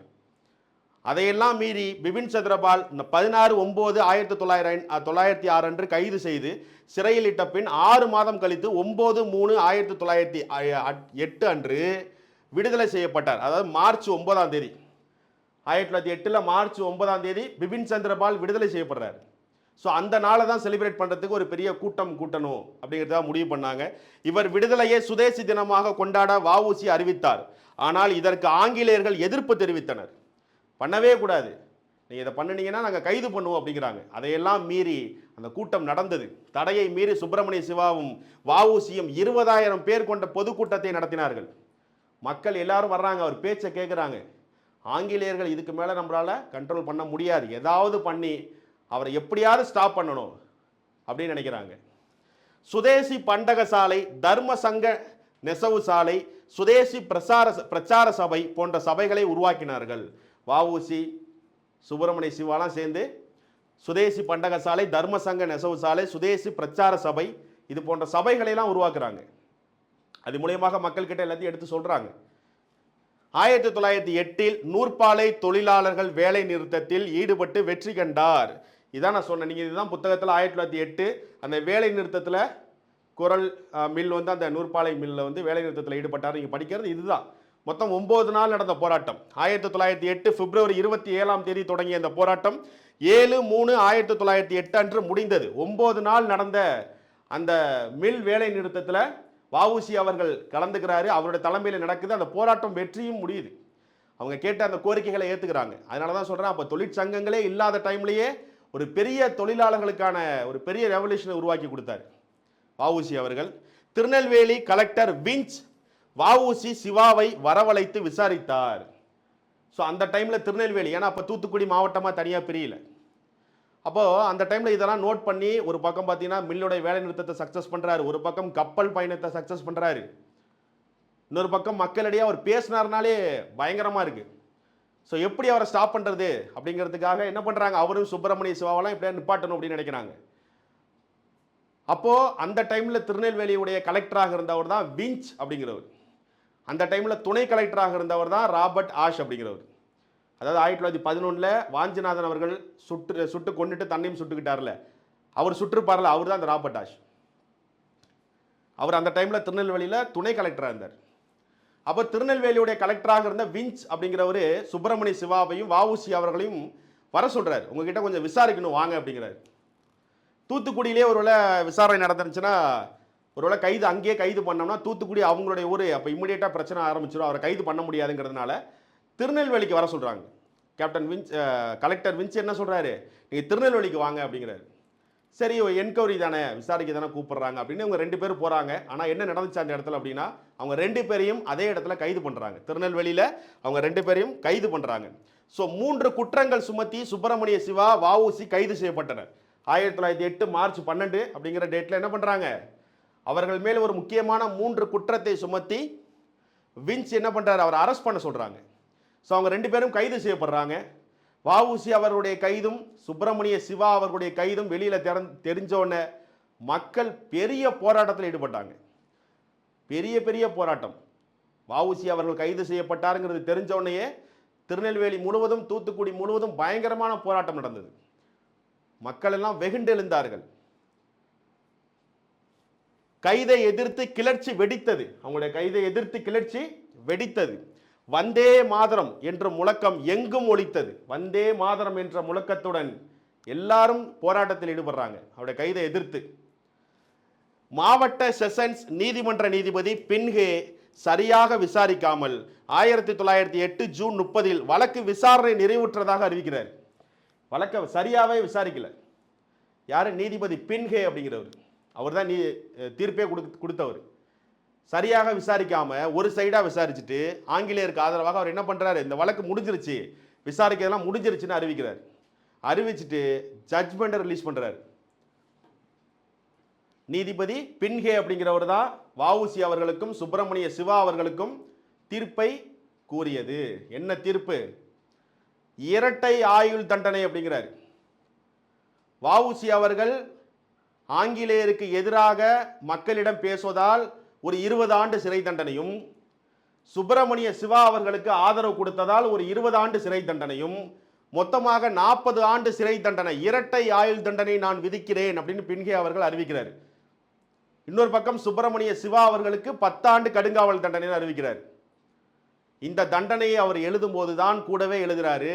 அதையெல்லாம் மீறி பிபின் சந்திரபால் 16/9/1906 அன்று கைது செய்து சிறையில் இட்ட பின் 6 மாதம் கழித்து 9/3/1908 அன்று விடுதலை செய்யப்பட்டார். அதாவது மார்ச் 9ஆம் தேதி 1908 மார்ச் 9ஆம் தேதி பிபின் சந்திரபால் விடுதலை செய்யப்படுறார். ஸோ அந்த நாளை தான் செலிப்ரேட் பண்ணுறதுக்கு ஒரு பெரிய கூட்டம் கூட்டணும் அப்படிங்கிறத முடிவு பண்ணாங்க. இவர் விடுதலையை சுதேசி தினமாக கொண்டாட வஉசி அறிவித்தார். ஆனால் இதற்கு ஆங்கிலேயர்கள் எதிர்ப்பு தெரிவித்தனர். பண்ணவே கூடாது, நீங்கள் இதை பண்ணினீங்கன்னா நாங்கள் கைது பண்ணுவோம் அப்படிங்கிறாங்க. அதையெல்லாம் மீறி அந்த கூட்டம் நடந்தது. தடையை மீறி சுப்பிரமணிய சிவாவும் வஉசியும் 20,000 பேர் கொண்ட பொதுக்கூட்டத்தை நடத்தினார்கள். மக்கள் எல்லாரும் வர்றாங்க, அவர் பேச்சை கேட்குறாங்க. ஆங்கிலேயர்கள் இதுக்கு மேலே நம்மளால் கண்ட்ரோல் பண்ண முடியாது, ஏதாவது பண்ணி அவரை எப்படியாவது ஸ்டாப் பண்ணணும் அப்படின்னு நினைக்கிறாங்க. சுதேசி பண்டக சாலை, தர்ம சங்க நெசவு சாலை, சுதேசி பிரச்சார சபை போன்ற சபைகளை உருவாக்கினார்கள். வஉசி சுப்பிரமணிய சிவாலாம் சேர்ந்து சுதேசி பண்டக சாலை, தர்ம சங்க நெசவு சாலை, சுதேசி பிரச்சார சபை இது போன்ற சபைகளெல்லாம் உருவாக்குறாங்க. அது மூலியமாக மக்கள்கிட்ட எல்லாத்தையும் எடுத்து சொல்றாங்க. 1908 நூற்பாலை தொழிலாளர்கள் வேலை நிறுத்தத்தில் ஈடுபட்டு வெற்றி கண்டார். இதான் நான் சொன்னேன். நீங்கள் இதுதான் புத்தகத்தில் 1908 அந்த வேலை நிறுத்தத்தில் குரல் மில் அந்த நூற்பாலை மில்லில் வேலை நிறுத்தத்தில் ஈடுபட்டார். நீங்கள் படிக்கிறது இதுதான். மொத்தம் 9 நாள் நடந்த போராட்டம். 1908 பிப்ரவரி 27ஆம் தேதி தொடங்கிய இந்த போராட்டம் 7/3/1908 அன்று முடிந்தது. 9 நாள் நடந்த அந்த மில் வேலை நிறுத்தத்தில் வஉசி அவர்கள் கலந்துக்கிறாரு. அவருடைய தலைமையில் நடக்குது. அந்த போராட்டம் வெற்றியும் முடியுது. அவங்க கேட்ட அந்த கோரிக்கைகளை ஏற்றுக்கிறாங்க. அதனால தான் சொல்கிறேன், அப்போ தொழிற்சங்கங்களே இல்லாத டைம்லேயே ஒரு பெரிய தொழிலாளர்களுக்கான ஒரு பெரிய ரெவல்யூஷனை உருவாக்கி கொடுத்தார் வஉசி அவர்கள். திருநெல்வேலி கலெக்டர் விஞ்ச் வஉசி சிவாவை வரவழைத்து விசாரித்தார். ஸோ அந்த டைமில் திருநெல்வேலி, ஏன்னா அப்போ தூத்துக்குடி மாவட்டமாக தனியாக பிரியல. அப்போது அந்த டைமில் இதெல்லாம் நோட் பண்ணி ஒரு பக்கம் பார்த்தீங்கன்னா மில்லுடைய வேலை நிறுத்தத்தை சக்ஸஸ் பண்ணுறாரு, ஒரு பக்கம் கப்பல் பயணத்தை சக்ஸஸ் பண்ணுறாரு, இன்னொரு பக்கம் மக்களிடையே அவர் பேசினார்னாலே பயங்கரமாக இருக்குது. ஸோ எப்படி அவரை ஸ்டாப் பண்ணுறது அப்படிங்கிறதுக்காக என்ன பண்ணுறாங்க, அவரும் சுப்பிரமணிய சிவாவெல்லாம் இப்படியே நிப்பாட்டணும் அப்படின்னு நினைக்கிறாங்க. அப்போது அந்த டைமில் திருநெல்வேலியுடைய கலெக்டராக இருந்தவர் தான் விஞ்ச் அப்படிங்கிறவர். அந்த டைமில் துணை கலெக்டராக இருந்தவர் தான் ராபர்ட் ஆஷ் அப்படிங்கிறவர். அதாவது 1911 வாஞ்சிநாதன் அவர்கள் சுட்டு கொண்டுட்டு தண்ணியும் சுட்டுக்கிட்டார்ல, அவர் சுற்றுப்பார்ல, அவர் தான் அந்த ராபர்ட் ஆஷ். அவர் அந்த டைமில் திருநெல்வேலியில் துணை கலெக்டராக இருந்தார். அப்போ திருநெல்வேலியுடைய கலெக்டராக இருந்த விஞ்ச் அப்படிங்கிறவர் சுப்பிரமணிய சிவாவையும் வஉசி அவர்களையும் வர சொல்கிறார். உங்ககிட்ட கொஞ்சம் விசாரிக்கணும் வாங்க அப்படிங்கிறார். தூத்துக்குடியிலே ஒருவேளை விசாரணை நடந்துருச்சுன்னா, ஒருவேளை கைது அங்கேயே கைது பண்ணோம்னா தூத்துக்குடி அவங்களுடைய ஊர், அப்போ இம்மிடியேட்டாக பிரச்சனை ஆரம்பிச்சிடும், அவரை கைது பண்ண முடியாதுங்கிறதுனால திருநெல்வேலிக்கு வர சொல்கிறாங்க. கேப்டன் விஞ்ச் கலெக்டர் விஞ்ச் என்ன சொல்கிறாரு, நீங்கள் திருநெல்வேலிக்கு வாங்க அப்படிங்கிறாரு. சரி, என்கொயரி தானே, விசாரிக்க தானே கூப்பிட்றாங்க அப்படின்னு அவங்க 2 பேரும் போகிறாங்க. ஆனால் என்ன நடந்துச்சு அந்த இடத்துல அப்படின்னா, அவங்க 2 பேரையும் அதே இடத்துல கைது பண்ணுறாங்க. திருநெல்வேலியில் அவங்க 2 பேரையும் கைது பண்ணுறாங்க. ஸோ 3 குற்றங்கள் சுமத்தி சுப்பிரமணிய சிவா வஉசி கைது செய்யப்பட்டனர். 1908 மார்ச் 12 அப்படிங்கிற டேட்டில் என்ன பண்ணுறாங்க, அவர்கள் மேல் ஒரு முக்கியமான 3 குற்றத்தை சுமத்தி விஞ்ச் என்ன பண்ணுறாரு, அவர் அரெஸ்ட் பண்ண சொல்கிறாங்க. ஸோ அவங்க 2 பேரும் கைது செய்யப்படுறாங்க. வஉசி அவர்களுடைய கைதும் சுப்பிரமணிய சிவா அவர்களுடைய கைதும் வெளியில் தெரிஞ்சோடனே மக்கள் பெரிய போராட்டத்தில் ஈடுபட்டாங்க. பெரிய பெரிய போராட்டம். வஉசி அவர்கள் கைது செய்யப்பட்டாருங்கிறது தெரிஞ்சோடனேயே திருநெல்வேலி முழுவதும் தூத்துக்குடி முழுவதும் பயங்கரமான போராட்டம் நடந்தது. மக்கள் எல்லாம் வெகுண்டு எழுந்தார்கள். கைதை எதிர்த்து கிளர்ச்சி வெடித்தது. அவங்களுடைய கைதை எதிர்த்து கிளர்ச்சி வெடித்தது. வந்தே மாதரம் என்ற முழக்கம் எங்கும் ஒலித்தது. வந்தே மாதரம் என்ற முழக்கத்துடன் எல்லாரும் போராட்டத்தில் ஈடுபடுறாங்க அவருடைய கைதை எதிர்த்து. மாவட்ட செஷன்ஸ் நீதிமன்ற நீதிபதி பின்ஹே சரியாக விசாரிக்காமல் 1908 ஜூன் 30 வழக்கு விசாரணை நிறைவுற்றதாக அறிவிக்கிறார். வழக்கை சரியாகவே விசாரிக்கல. யாரு, நீதிபதி பின்ஹே அப்படிங்கிறவர். அவர் தான் தீர்ப்பே கொடுத்தவர். சரியாக விசாரிக்காம ஒரு சைடா விசாரிச்சுட்டு ஆங்கிலேயருக்கு ஆதரவாக அவர் என்ன பண்றாரு, இந்த வழக்கு முடிஞ்சிருச்சு, விசாரிக்கிறதெல்லாம் முடிஞ்சிருச்சுன்னு அறிவிக்கிறார். அறிவிச்சுட்டு ஜட்ஜ்மெண்ட் ரிலீஸ் பண்றாரு. நீதிபதி பின்ஹே அப்படிங்கிறவர் தான் வஉசி அவர்களுக்கும் சுப்பிரமணிய சிவா அவர்களுக்கும் தீர்ப்பை கூறியது. என்ன தீர்ப்பு, இரட்டை ஆயுள் தண்டனை அப்படிங்கிறார். வஉசி அவர்கள் ஆங்கிலேயருக்கு எதிராக மக்களிடம் பேசுவதால் ஒரு 20 ஆண்டு சிறை தண்டனையும், சுப்பிரமணிய சிவா அவர்களுக்கு ஆதரவு கொடுத்ததால் ஒரு 20 ஆண்டு சிறை தண்டனையும், மொத்தமாக 40 ஆண்டு சிறை தண்டனை, இரட்டை ஆயுள் தண்டனை நான் விதிக்கிறேன் அப்படின்னு பின்கே அவர்கள் அறிவிக்கிறார். இன்னொரு பக்கம் சுப்பிரமணிய சிவா அவர்களுக்கு 10 ஆண்டு கடுங்காவல் தண்டனை அறிவிக்கிறார். இந்த தண்டனையை அவர் எழுதும் போதுதான் கூடவே எழுதுறாரு,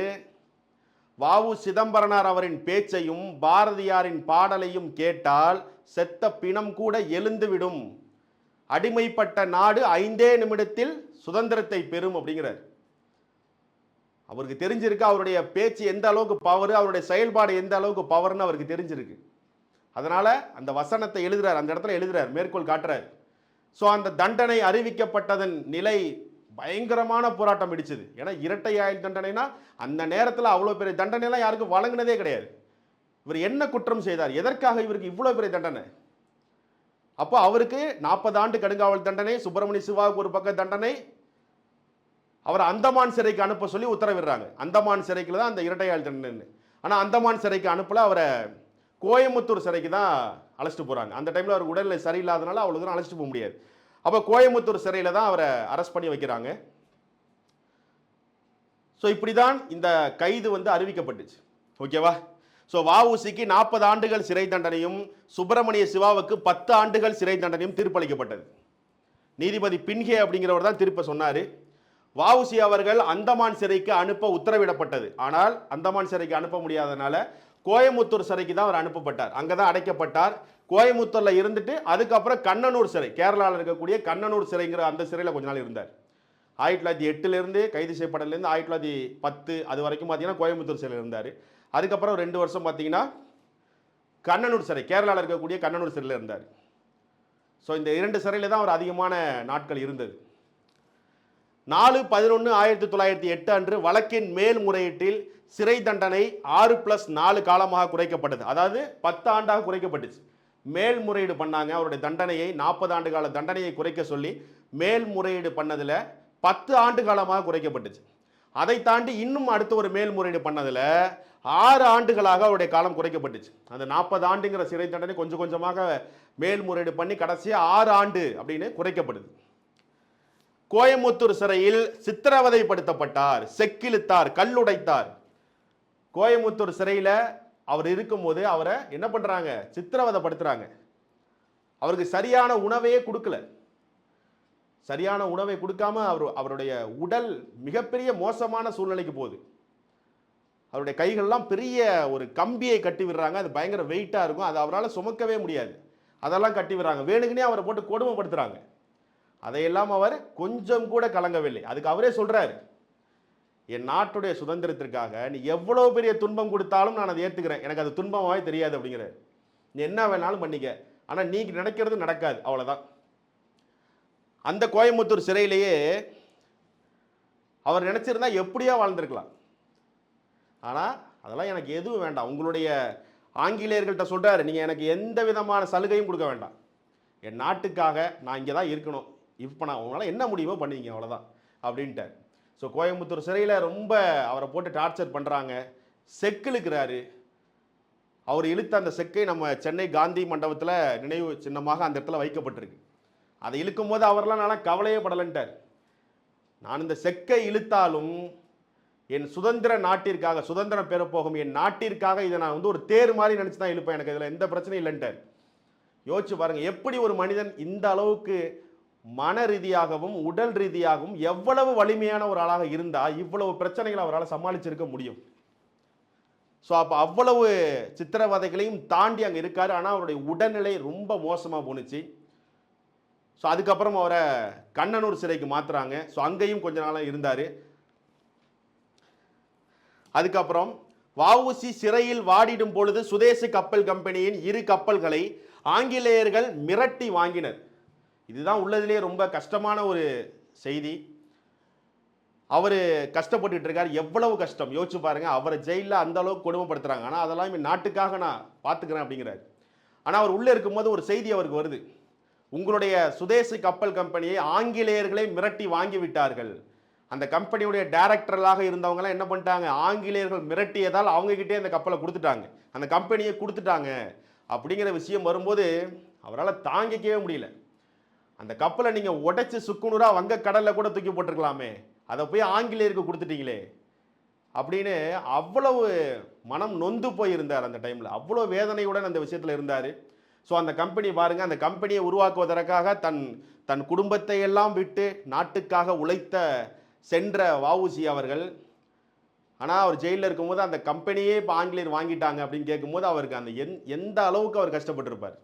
வாவு சிதம்பரனார் அவரின் பேச்சையும் பாரதியாரின் பாடலையும் கேட்டால் செத்த பிணம் கூட எழுந்துவிடும், அடிமைப்பட்ட நாடு 5 நிமிடத்தில் சுதந்திரத்தை பெறும் அப்படிங்கிறார். அவருக்கு தெரிஞ்சிருக்கு அவருடைய பேச்சு எந்த அளவுக்கு பவர், அவருடைய செயல்பாடு எந்த அளவுக்கு பவர்னு அவருக்கு தெரிஞ்சிருக்கு. அதனால அந்த வசனத்தை எழுதுறார், அந்த இடத்துல எழுதுறார், மேற்கோள் காட்டுறார். ஸோ அந்த தண்டனை அறிவிக்கப்பட்டதன் நிலை பயங்கரமான போராட்டம் இடிச்சது. ஏன்னா இரட்டை ஆயுள் தண்டனைனா அந்த நேரத்தில் அவ்வளோ பெரிய தண்டனைலாம் யாருக்கும் வழங்கினதே கிடையாது. இவர் என்ன குற்றம் செய்தார், எதற்காக இவருக்கு இவ்வளோ பெரிய தண்டனை? அப்போ அவருக்கு 40 ஆண்டு கடுங்காவல் தண்டனை, சுப்பிரமணிய சிவாவுக்கு ஒரு பக்க தண்டனை, அவர் அந்தமான் சிறைக்கு அனுப்ப சொல்லி உத்தரவிடுறாங்க. அந்தமான் சிறைக்கு தான் அந்த இரட்டை ஆயுள் தண்டனை. ஆனால் அந்தமான் சிறைக்கு அனுப்பல, அவரை கோயம்புத்தூர் சிறைக்கு தான் அழைச்சிட்டு போகிறாங்க. அந்த டைமில் அவர் உடல்நிலை சரியில்லாதனால அவ்வளோ தூரம் அழைச்சிட்டு போக முடியாது. அப்போ கோயம்புத்தூர் சிறையில் தான் அவரை அரெஸ்ட் பண்ணி வைக்கிறாங்க. ஸோ இப்படி தான் இந்த கைது அறிவிக்கப்பட்டுச்சு. ஓகேவா? ஸோ வஉசிக்கு 40 ஆண்டுகள் சிறை தண்டனையும் சுப்பிரமணிய சிவாவுக்கு 10 ஆண்டுகள் சிறை தண்டனையும் தீர்ப்பளிக்கப்பட்டது. நீதிபதி பின்கே அப்படிங்கிறவர் தான் தீர்ப்பை சொன்னார். வஉசி அவர்கள் அந்தமான் சிறைக்கு அனுப்ப உத்தரவிடப்பட்டது. ஆனால் அந்தமான் சிறைக்கு அனுப்ப முடியாதனால கோயம்புத்தூர் சிறைக்கு தான் அவர் அனுப்பப்பட்டார். அங்கே தான் அடைக்கப்பட்டார். கோயம்புத்தூரில் இருந்துட்டு அதுக்கப்புறம் கண்ணனூர் சிறை, கேரளாவில் இருக்கக்கூடிய கண்ணனூர் சிறைங்கிற அந்த சிறையில் கொஞ்ச நாள் இருந்தார். 1908 கைது செய்யப்பட்டதுலேருந்து 1910 அது வரைக்கும் பார்த்தீங்கன்னா கோயம்புத்தூர் சிறையில் இருந்தார். அதுக்கப்புறம் 2 வருஷம் பார்த்தீங்கன்னா கண்ணனூர் சிறை, கேரளாவில் இருக்கக்கூடிய கண்ணனூர் சிறையில் இருந்தார். ஸோ இந்த 2 சிறையில் தான் அவர் அதிகமான நாட்கள் இருந்தது. 4/11/1908 அன்று வழக்கின் மேல்முறையீட்டில் சிறை தண்டனை 6+4 காலமாக குறைக்கப்பட்டது. அதாவது 10 ஆண்டாக குறைக்கப்பட்டுச்சு. மேல்முறையீடு பண்ணாங்க, அவருடைய தண்டனையை 40 ஆண்டு கால தண்டனையை குறைக்க சொல்லி மேல்முறையீடு பண்ணதில் 10 ஆண்டு காலமாக குறைக்கப்பட்டுச்சு. அதை தாண்டி இன்னும் அடுத்த ஒரு மேல்முறையீடு பண்ணதில் 6 ஆண்டுகளாக அவருடைய காலம் குறைக்கப்பட்டுச்சு. அந்த 40 ஆண்டுங்கிற சிறை தண்டனை கொஞ்சம் கொஞ்சமாக மேல்முறையீடு பண்ணி கடைசியாக 6 ஆண்டு அப்படின்னு குறைக்கப்படுது. கோயம்புத்தூர் சிறையில் சித்திரவதைப்படுத்தப்பட்டார், செக்கிழுத்தார், கல்லுடைத்தார். கோயம்புத்தூர் சிறையில் அவர் இருக்கும்போது அவரை என்ன பண்ணுறாங்க, சித்திரவதைப்படுத்துகிறாங்க. அவருக்கு சரியான உணவையே கொடுக்கல. சரியான உணவை கொடுக்காம அவருடைய உடல் மிகப்பெரிய மோசமான சூழ்நிலைக்கு போகுது. அவருடைய கைகள்லாம் பெரிய ஒரு கம்பியை கட்டி விடுறாங்க. அது பயங்கர வெயிட்டாக இருக்கும், அது அவரால் சுமக்கவே முடியாது. அதெல்லாம் கட்டி விடுறாங்க. வேணுங்கனே அவரை போட்டு கொடுமைப்படுத்துகிறாங்க. அதையெல்லாம் அவர் கொஞ்சம் கூட கலங்கவில்லை. அதுக்கு அவரே சொல்கிறார், என் நாட்டுடைய சுதந்திரத்திற்காக நீ எவ்வளோ பெரிய துன்பம் கொடுத்தாலும் நான் அதை ஏற்றுக்கிறேன், எனக்கு அது துன்பமாகவே தெரியாது அப்படிங்கிறார். நீ என்ன வேணாலும் பண்ணிக்க, ஆனால் நீ நினைக்கிறது நடக்காது, அவ்வளோதான். அந்த கோயம்புத்தூர் சிறையிலேயே அவர் நினச்சிருந்தா எப்படியோ வாழ்ந்திருக்கலாம். ஆனால் அதெல்லாம் எனக்கு எதுவும் வேண்டாம். உங்களுடைய ஆங்கிலேயர்கள்ட்ட சொல்கிறார், நீங்கள் எனக்கு எந்த விதமான சலுகையும் கொடுக்க வேண்டாம், என் நாட்டுக்காக நான் இங்கே தான் இருக்கணும், இப்போ நான் உங்களால் என்ன முடியுமோ பண்ணிங்க, அவ்வளோதான் அப்படின்ட்டார். ஸோ கோயம்புத்தூர் சிறையில் ரொம்ப அவரை போட்டு டார்ச்சர் பண்ணுறாங்க. செக்கிழுக்கிறாரு. அவர் இழுத்த அந்த செக்கை நம்ம சென்னை காந்தி மண்டபத்தில் நினைவு சின்னமாக அந்த இடத்துல வைக்கப்பட்டிருக்கு. அதை இழுக்கும் போது அவரெல்லாம் நான் கவலையே படலைன்ட்டார். நான் இந்த செக்கை இழுத்தாலும் என் சுதந்திர நாட்டிற்காக, சுதந்திரம் பெறப்போகும் என் நாட்டிற்காக இதை நான் ஒரு தேர் மாதிரி நினச்சி தான் இழுப்பேன், எனக்கு இதில் எந்த பிரச்சனையும் இல்லைன்ட்டார். யோசிச்சு பாருங்கள், எப்படி ஒரு மனிதன் இந்த அளவுக்கு மன ரீதியாகவும் உடல் ரீதியாகவும் எவ்வளவு வலிமையான ஒரு ஆளாக இருந்தால் இவ்வளவு பிரச்சனைகளை அவரால் சமாளிச்சிருக்க முடியும். ஸோ அப்போ அவ்வளவு சித்திரவதைகளையும் தாண்டி அங்கே இருக்கார். ஆனால் அவருடைய உடல்நிலை ரொம்ப மோசமாக போணுச்சு. ஸோ அதுக்கப்புறம் அவரை கண்ணனூர் சிறைக்கு மாற்றுறாங்க. ஸோ அங்கேயும் கொஞ்ச நாளாக இருந்தார். அதுக்கப்புறம் வஉசி சிறையில் வாடிடும் பொழுது சுதேசி கப்பல் கம்பெனியின் 2 கப்பல்களை ஆங்கிலேயர்கள் மிரட்டி வாங்கினர். இதுதான் உள்ளதிலே ரொம்ப கஷ்டமான ஒரு செய்தி. அவர் கஷ்டப்பட்டுட்டு இருக்கார். எவ்வளவு கஷ்டம் யோசிச்சு பாருங்க. அவரை ஜெயிலில் அந்த அளவுக்கு கொடுமைப்படுத்துறாங்க. ஆனால் அதெல்லாம் நாட்டுக்காக நான் பார்த்துக்கிறேன் அப்படிங்கிறார். ஆனால் அவர் உள்ளே இருக்கும்போது ஒரு செய்தி அவருக்கு வருது, உங்களுடைய சுதேசி கப்பல் கம்பெனியை ஆங்கிலேயர்களை மிரட்டி வாங்கி விட்டார்கள். அந்த கம்பெனியுடைய டைரக்டர்களாக இருந்தவங்களாம் என்ன பண்ணிட்டாங்க, ஆங்கிலேயர்கள் மிரட்டியதால் அவங்ககிட்டே அந்த கப்பலை கொடுத்துட்டாங்க, அந்த கம்பெனியை கொடுத்துட்டாங்க அப்படிங்கிற விஷயம் வரும்போது அவரால் தாங்கிக்கவே முடியல. அந்த கப்பலை நீங்கள் உடைச்சு சுக்குநூறா வங்க கடலில் கூட தூக்கி போட்டிருக்கலாமே, அதை போய் ஆங்கிலேயருக்கு கொடுத்துட்டீங்களே அப்படின்னு அவ்வளவு மனம் நொந்து போயிருந்தார் அந்த டைமில். அவ்வளோ வேதனையுடன் அந்த விஷயத்தில் இருந்தார். ஸோ அந்த கம்பெனி பாருங்கள், அந்த கம்பெனியை உருவாக்குவதற்காக தன் தன் குடும்பத்தை எல்லாம் விட்டு நாட்டுக்காக உழைத்த சென்ற வஉசி அவர்கள், ஆனால் அவர் ஜெயிலில் இருக்கும்போது அந்த கம்பெனியே இப்போ ஆங்கிலேயர் வாங்கிட்டாங்க அப்படின்னு கேட்கும்போது அவருக்கு அந்த எந்த அளவுக்கு அவர் கஷ்டப்பட்டிருப்பார்.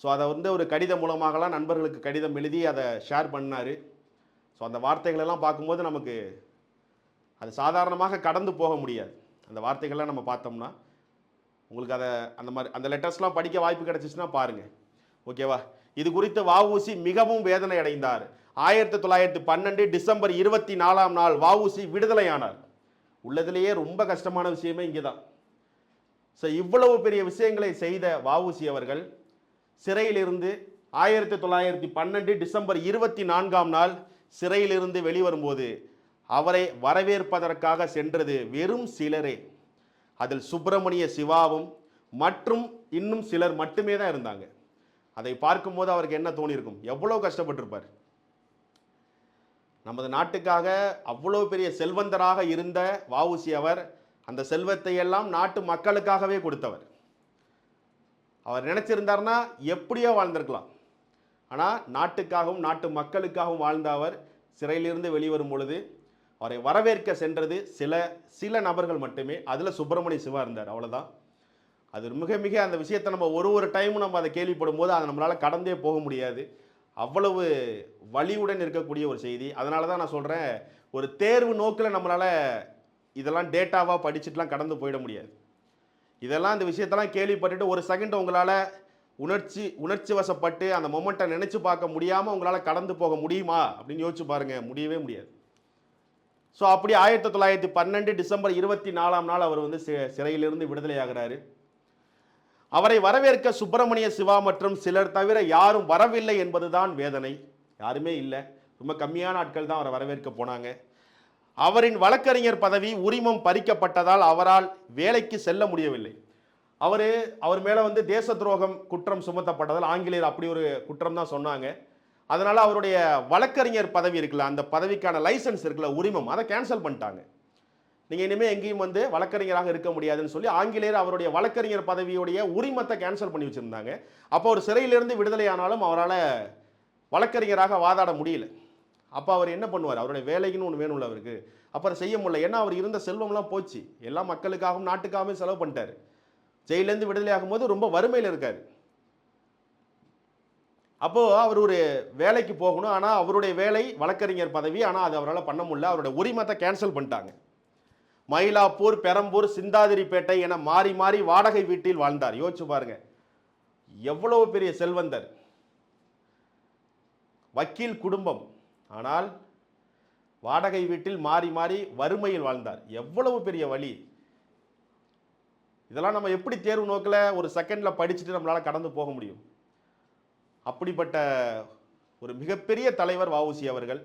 ஸோ அதை வந்து ஒரு கடிதம் மூலமாகலாம் நண்பர்களுக்கு கடிதம் எழுதி அதை ஷேர் பண்ணார். ஸோ அந்த வார்த்தைகளெல்லாம் பார்க்கும்போது நமக்கு அது சாதாரணமாக கடந்து போக முடியாது. அந்த வார்த்தைகள்லாம் நம்ம பார்த்தோம்னா உங்களுக்கு அதை அந்த லெட்டர்ஸ்லாம் படிக்க வாய்ப்பு கிடைச்சிச்சுன்னா பாருங்கள், ஓகேவா. இது குறித்து வஉசி மிகவும் வேதனை அடைந்தார். 1912 டிசம்பர் 24ஆம் நாள் வஉசி விடுதலையானார். உள்ளதிலேயே ரொம்ப கஷ்டமான விஷயமே இங்கே தான். ஸோ இவ்வளவு பெரிய விஷயங்களை செய்த வஉசி அவர்கள் சிறையிலிருந்து 1912 டிசம்பர் 24ஆம் நாள் சிறையிலிருந்து வெளிவரும்போது அவரை வரவேற்பதற்காக சென்றது வெறும் சிலரே. அதில் சுப்பிரமணிய சிவாவும் மற்றும் இன்னும் சிலர் மட்டுமே தான் இருந்தாங்க. அதை பார்க்கும்போது அவருக்கு என்ன தோணியிருக்கும், எவ்வளோ கஷ்டப்பட்டிருப்பார். நமது நாட்டுக்காக அவ்வளோ பெரிய செல்வந்தராக இருந்த வஉசி அவர் அந்த செல்வத்தை எல்லாம் நாட்டு மக்களுக்காகவே கொடுத்தவர். அவர் நினைச்சிருந்தார்னா எப்படியோ வாழ்ந்திருக்கலாம். ஆனால் நாட்டுக்காகவும் நாட்டு மக்களுக்காகவும் வாழ்ந்த அவர் சிறையிலிருந்து வெளிவரும் பொழுது அவரை வரவேற்க சென்றது சில நபர்கள் மட்டுமே. அதில் சுப்பிரமணிய சிவா இருந்தார், அவ்வளோதான். அது மிக மிக அந்த விஷயத்தை நம்ம ஒரு டைமும் நம்ம அதை கேள்விப்படும் போது அதை நம்மளால் கடந்தே போக முடியாது. அவ்வளவு வலியுடன் இருக்கக்கூடிய ஒரு செய்தி. அதனால தான் நான் சொல்கிறேன், ஒரு தேர்வு நோக்கில் நம்மளால் இதெல்லாம் டேட்டாவாக படிச்சுட்டுலாம் கடந்து போயிட முடியாது. இதெல்லாம் இந்த விஷயத்தெல்லாம் கேள்விப்பட்டுட்டு ஒரு செகண்ட் உங்களால் உணர்ச்சி வசப்பட்டு அந்த மொமெண்ட்டை நினச்சி பார்க்க முடியாமல் உங்களால் கடந்து போக முடியுமா அப்படின்னு யோசிச்சு பாருங்கள், முடியவே முடியாது. ஸோ அப்படி 1912 டிசம்பர் 24ஆம் நாள் அவர் வந்து சிறையிலிருந்து விடுதலையாகிறாரு. அவரை வரவேற்க சுப்பிரமணிய சிவா மற்றும் சிலர் தவிர யாரும் வரவில்லை என்பதுதான் வேதனை. யாருமே இல்லை, ரொம்ப கம்மியான ஆட்கள் தான் அவரை வரவேற்க போனாங்க. அவரின் வழக்கறிஞர் பதவி உரிமம் பறிக்கப்பட்டதால் அவரால் வேலைக்கு செல்ல முடியவில்லை. அவர் மேலே வந்து தேச துரோகம் குற்றம் சுமத்தப்பட்டதால் ஆங்கிலேயர் அப்படி ஒரு குற்றம் தான் சொன்னாங்க. அதனால் அவருடைய வழக்கறிஞர் பதவி இருக்குல்ல, அந்த பதவிக்கான லைசன்ஸ் இருக்குல்ல, உரிமம், அதை கேன்சல் பண்ணிட்டாங்க. நீங்கள் இனிமேல் எங்கேயும் வந்து வழக்கறிஞராக இருக்க முடியாதுன்னு சொல்லி ஆங்கிலேயர் அவருடைய வழக்கறிஞர் பதவியுடைய உரிமத்தை கேன்சல் பண்ணி வச்சுருந்தாங்க. அப்போ ஒரு சிறையிலிருந்து விடுதலையானாலும் அவரால் வழக்கறிஞராக வாதாட முடியல. அப்போ அவர் என்ன பண்ணுவார், அவருடைய வேலைக்குன்னு ஒன்று வேணும்ல அவருக்கு, அப்புறம் செய்ய முடியல. ஏன்னா அவர் இருந்த செல்வம்லாம் போச்சு, எல்லா மக்களுக்காகவும் நாட்டுக்காகவும் செலவு பண்ணிட்டார். ஜெயிலேருந்து விடுதலை ஆகும்போது ரொம்ப வறுமையில் இருக்கார். அப்போது அவர் ஒரு வேலைக்கு போகணும், ஆனால் அவருடைய வேலை வழக்கறிஞர் பதவி, ஆனால் அது அவரால் பண்ண முடியல. அவருடைய உரிமத்தை கேன்சல் பண்ணிட்டாங்க. மயிலாப்பூர், பெரம்பூர், சிந்தாதிரிப்பேட்டை என மாறி மாறி வாடகை வீட்டில் வாழ்ந்தார். யோசிச்சு பாருங்க, எவ்வளவு பெரிய செல்வந்தர், வக்கீல் குடும்பம், ஆனால் வாடகை வீட்டில் மாறி மாறி வறுமையில் வாழ்ந்தார். எவ்வளவு பெரிய வழி. இதெல்லாம் நம்ம எப்படி தேர்வு நோக்கில் ஒரு செகண்டில் படிச்சுட்டு நம்மளால் கடந்து போக முடியும்? அப்படிப்பட்ட ஒரு மிகப்பெரிய தலைவர் வஉசி அவர்கள்.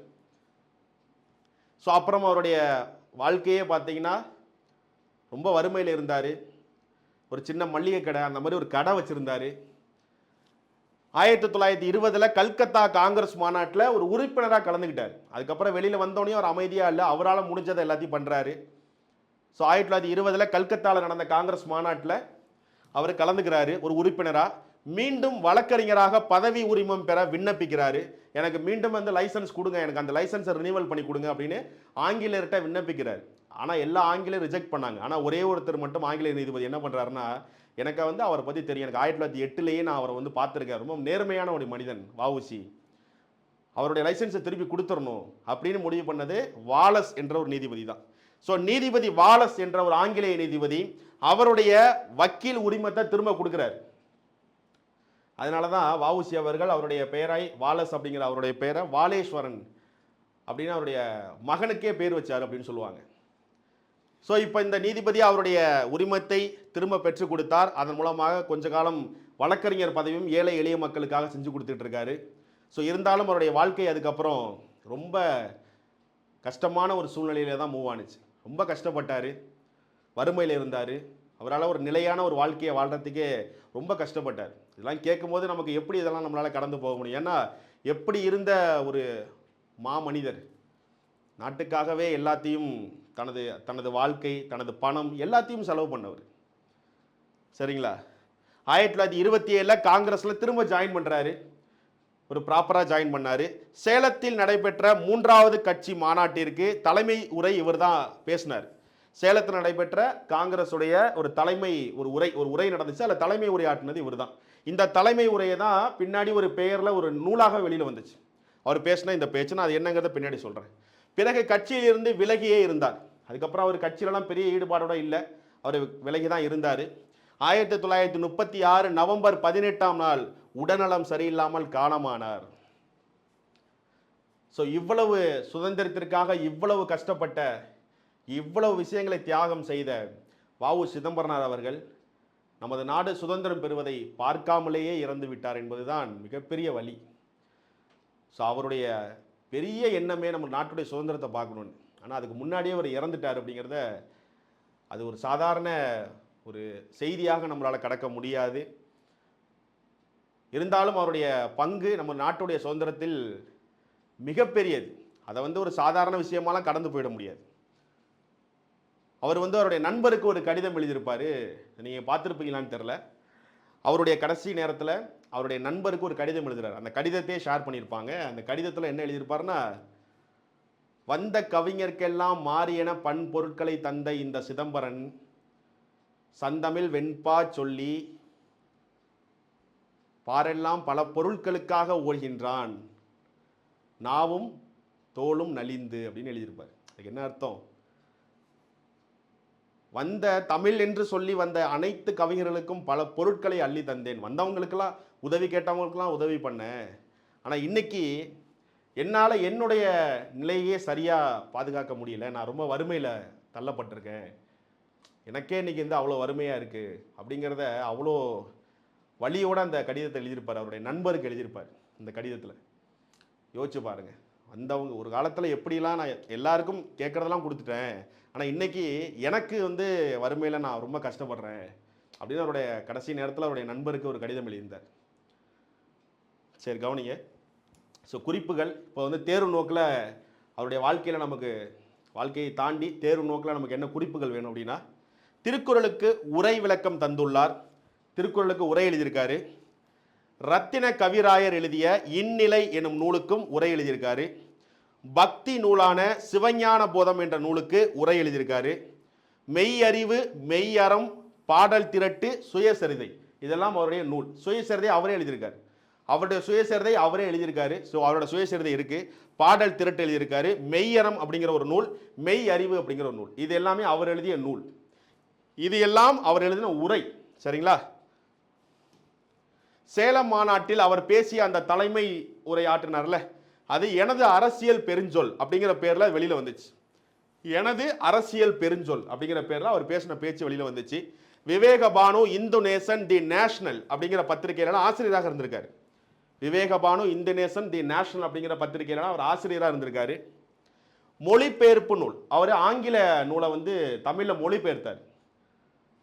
ஸோ அப்புறம் அவருடைய வாழ்க்கையே பார்த்தீங்கன்னா ரொம்ப வறுமையில் இருந்தார். ஒரு சின்ன மளிகை கடை, அந்த மாதிரி ஒரு கடை வச்சுருந்தார். 1920 கல்கத்தா காங்கிரஸ் மாநாட்டில் ஒரு உறுப்பினராக கலந்துக்கிட்டார். அதுக்கப்புறம் வெளியில் வந்தோடனே அவர் அமைதியாக இல்லை, அவரால் முடிஞ்சதை எல்லாத்தையும் பண்ணுறாரு. ஸோ 1920 கல்கத்தாவில் நடந்த காங்கிரஸ் மாநாட்டில் அவர் கலந்துக்கிறாரு ஒரு உறுப்பினராக. மீண்டும் வழக்கறிஞராக பதவி உரிமம் பெற விண்ணப்பிக்கிறாரு. எனக்கு மீண்டும் வந்து லைசன்ஸ் கொடுங்க, எனக்கு அந்த லைசன்ஸை ரினிவல் பண்ணி கொடுங்க அப்படின்னு ஆங்கிலேயர்கிட்ட விண்ணப்பிக்கிறார். ஆனால் எல்லா ஆங்கிலேயர் ரிஜெக்ட் பண்ணாங்க. ஆனால் ஒரே ஒருத்தர் மட்டும் ஆங்கிலேய நீதிபதி என்ன பண்ணுறாருன்னா, எனக்கு வந்து அவரை பற்றி தெரியும், எனக்கு 1908 நான் அவரை வந்து பார்த்துருக்கேன், ரொம்ப நேர்மையான ஒரு மனிதன் வஉசி, அவருடைய லைசன்ஸை திருப்பி கொடுத்துடணும் அப்படின்னு முடிவு பண்ணது வாலஸ் என்ற ஒரு நீதிபதி தான். ஸோ நீதிபதி வாலஸ் என்ற ஒரு ஆங்கிலேய நீதிபதி அவருடைய வக்கீல் உரிமத்தை திரும்ப கொடுக்குறாரு. அதனால தான் வஉசி அவர்கள் அவருடைய பெயராய் வாலஸ் அப்படிங்கிற அவருடைய பெயரை வாலேஸ்வரன் அப்படின்னு அவருடைய மகனுக்கே பேர் வச்சார் அப்படின்னு சொல்லுவாங்க. ஸோ இப்போ இந்த நீதிபதி அவருடைய உரிமத்தை திரும்ப பெற்று கொடுத்தார். அதன் மூலமாக கொஞ்ச காலம் வழக்கறிஞர் பதவியும் ஏழை எளிய மக்களுக்காக செஞ்சு கொடுத்துட்டு இருக்காரு. ஸோ இருந்தாலும் அவருடைய வாழ்க்கை அதுக்கப்புறம் ரொம்ப கஷ்டமான ஒரு சூழ்நிலையில தான் மூவ் ஆனிச்சு. ரொம்ப கஷ்டப்பட்டார், வறுமையில் இருந்தார். அவரால் ஒரு நிலையான ஒரு வாழ்க்கையை வாழ்கிறதுக்கே ரொம்ப கஷ்டப்பட்டார். இதெல்லாம் கேட்கும்போது நமக்கு எப்படி இதெல்லாம் நம்மளால் கடந்து போக முடியும்? ஏன்னா எப்படி இருந்த ஒரு மாமனிதர், நாட்டுக்காகவே எல்லாத்தையும் தனது தனது வாழ்க்கை, தனது பணம் எல்லாத்தையும் செலவு பண்ணவர். சரிங்களா? 1927 காங்கிரஸில் திரும்ப ஜாயின் பண்ணுறாரு. ஒரு ப்ராப்பராக ஜாயின் பண்ணார். சேலத்தில் நடைபெற்ற 3வது கட்சி மாநாட்டிற்கு தலைமை உரை இவர் தான் பேசினார். சேலத்தில் நடைபெற்ற காங்கிரஸுடைய ஒரு தலைமை ஒரு உரை நடந்துச்சு. அதில் தலைமை உரையாற்றினது இவர் தான். இந்த தலைமை உரையை தான் பின்னாடி ஒரு பெயரில் ஒரு நூலாக வெளியில் வந்துச்சு. அவர் பேசின இந்த பேச்சு நான் அது என்னங்கிறத பின்னாடி சொல்கிறேன். பிறகு கட்சியிலிருந்து விலகியே இருந்தார். அதுக்கப்புறம் அவர் கட்சியிலலாம் பெரிய ஈடுபாடோட இல்லை, அவர் விலகி தான் இருந்தார். 1936 நவம்பர் 18ஆம் நாள் உடல்நலம் சரியில்லாமல் காலமானார். ஸோ இவ்வளவு சுதந்திரத்திற்காக இவ்வளவு கஷ்டப்பட்ட, இவ்வளவு விஷயங்களை தியாகம் செய்த வ.உ. சிதம்பரனார் அவர்கள் நமது நாடு சுதந்திரம் பெறுவதை பார்க்காமலேயே இறந்து விட்டார் என்பதுதான் மிகப்பெரிய வலி. ஸோ அவருடைய பெரிய எண்ணமே நம்ம நாட்டுடைய சுதந்திரத்தை பார்க்கணும்னு. ஆனால் அதுக்கு முன்னாடியே அவர் இறந்துட்டார் அப்படிங்கிறத அது ஒரு சாதாரண ஒரு செய்தியாக நம்மளால் கடக்க முடியாது. இருந்தாலும் அவருடைய பங்கு நம்ம நாட்டுடைய சுதந்திரத்தில் மிகப்பெரியது. அதை ஒரு சாதாரண விஷயமாலாம் கடந்து போயிட முடியாது. அவர் அவருடைய நண்பருக்கு ஒரு கடிதம் எழுதியிருப்பார். நீங்கள் பார்த்துருப்பீங்களான்னு தெரில. அவருடைய கடைசி நேரத்தில் அவருடைய நண்பருக்கு ஒரு கடிதம் எழுதுறாரு. அந்த கடிதத்தையே ஷேர் பண்ணியிருப்பாங்க. அந்த கடிதத்தில் என்ன எழுதியிருப்பாருன்னா, வந்த கவிஞர்க்கெல்லாம் மாறியன பண் பொருட்களை தந்த இந்த சிதம்பரன் சந்தமிழ் வெண்பா சொல்லி பாரெல்லாம் பல பொருட்களுக்காக ஓடுகின்றான், நாவும் தோளும் நலிந்து அப்படின்னு எழுதியிருப்பார். அதுக்கு என்ன அர்த்தம்? வந்த தமிழ் என்று சொல்லி வந்த அனைத்து கவிஞர்களுக்கும் பல பொருட்களை அள்ளி தந்தேன், வந்தவங்களுக்கெல்லாம் உதவி கேட்டவங்களுக்கெல்லாம் உதவி பண்ணேன். ஆனால் இன்னைக்கு என்னால் என்னுடைய நிலையே சரியாக பாதுகாக்க முடியல, நான் ரொம்ப வறுமையில் தள்ளப்பட்டிருக்கேன், எனக்கே இன்றைக்கி அவ்வளோ வறுமையாக இருக்குது அப்படிங்கிறத அவ்வளோ வழியோடு அந்த கடிதத்தை எழுதியிருப்பார். அவருடைய நண்பருக்கு எழுதியிருப்பார். இந்த கடிதத்தில் யோசிச்சு பாருங்கள். வந்தவங்க ஒரு காலத்தில் எப்படிலாம் நான் எல்லாருக்கும் கேட்குறதெல்லாம் கொடுத்துட்டேன், ஆனால் இன்றைக்கி எனக்கு வறுமையில் நான் ரொம்ப கஷ்டப்படுறேன் அப்படின்னு அவருடைய கடைசி நேரத்தில் அவருடைய நண்பருக்கு ஒரு கடிதம் எழுதியிருந்தார். சரி, கவனிங்க. ஸோ குறிப்புகள் இப்போ தேர்வு நோக்கில் அவருடைய வாழ்க்கையில் நமக்கு வாழ்க்கையை தாண்டி தேர்வு நோக்கில் நமக்கு என்ன குறிப்புகள் வேணும் அப்படின்னா, திருக்குறளுக்கு உரை விளக்கம் தந்துள்ளார். திருக்குறளுக்கு உரை எழுதியிருக்காரு. ரத்தின கவிராயர் எழுதிய இந்நிலை எனும் நூலுக்கும் உரை எழுதியிருக்காரு. பக்தி நூலான சிவஞான போதம் என்ற நூலுக்கு உரை எழுதியிருக்காரு. மெய்யறிவு, மெய்யறம், பாடல் திரட்டு, சுயசரிதை, இதெல்லாம் அவருடைய நூல். சுயசரிதை அவரே எழுதியிருக்காரு. அவருடைய சுயசரிதை அவரே எழுதியிருக்காரு. ஸோ அவரோட சுயசரிதை இருக்கு. பாடல் திரட்டு எழுதியிருக்காரு. மெய்யறம் அப்படிங்கிற ஒரு நூல், மெய் அறிவு அப்படிங்கிற ஒரு நூல், இது எல்லாமே அவர் எழுதிய நூல். இது எல்லாம் அவர் எழுதின உரை. சரிங்களா? சேலம் மாநாட்டில் அவர் பேசிய அந்த தலைமை உரை ஆற்றினார்ல, அது எனது அரசியல் பெருஞ்சொல் அப்படிங்கிற பேரில் வெளியில் வந்துச்சு. எனது அரசியல் பெருஞ்சொல் அப்படிங்கிற பேரில் அவர் பேசின பேச்சு வெளியில் வந்துச்சு. விவேகபானு இந்து நேசன் தி நேஷனல் அப்படிங்கிற பத்திரிகையில ஆசிரியராக இருந்திருக்காரு. விவேகபானு இந்து நேசன் தி நேஷனல் அப்படிங்கிற பத்திரிகையில அவர் ஆசிரியராக இருந்திருக்காரு. மொழிபெயர்ப்பு நூல், அவர் ஆங்கில நூலை தமிழில் மொழிபெயர்த்தார்.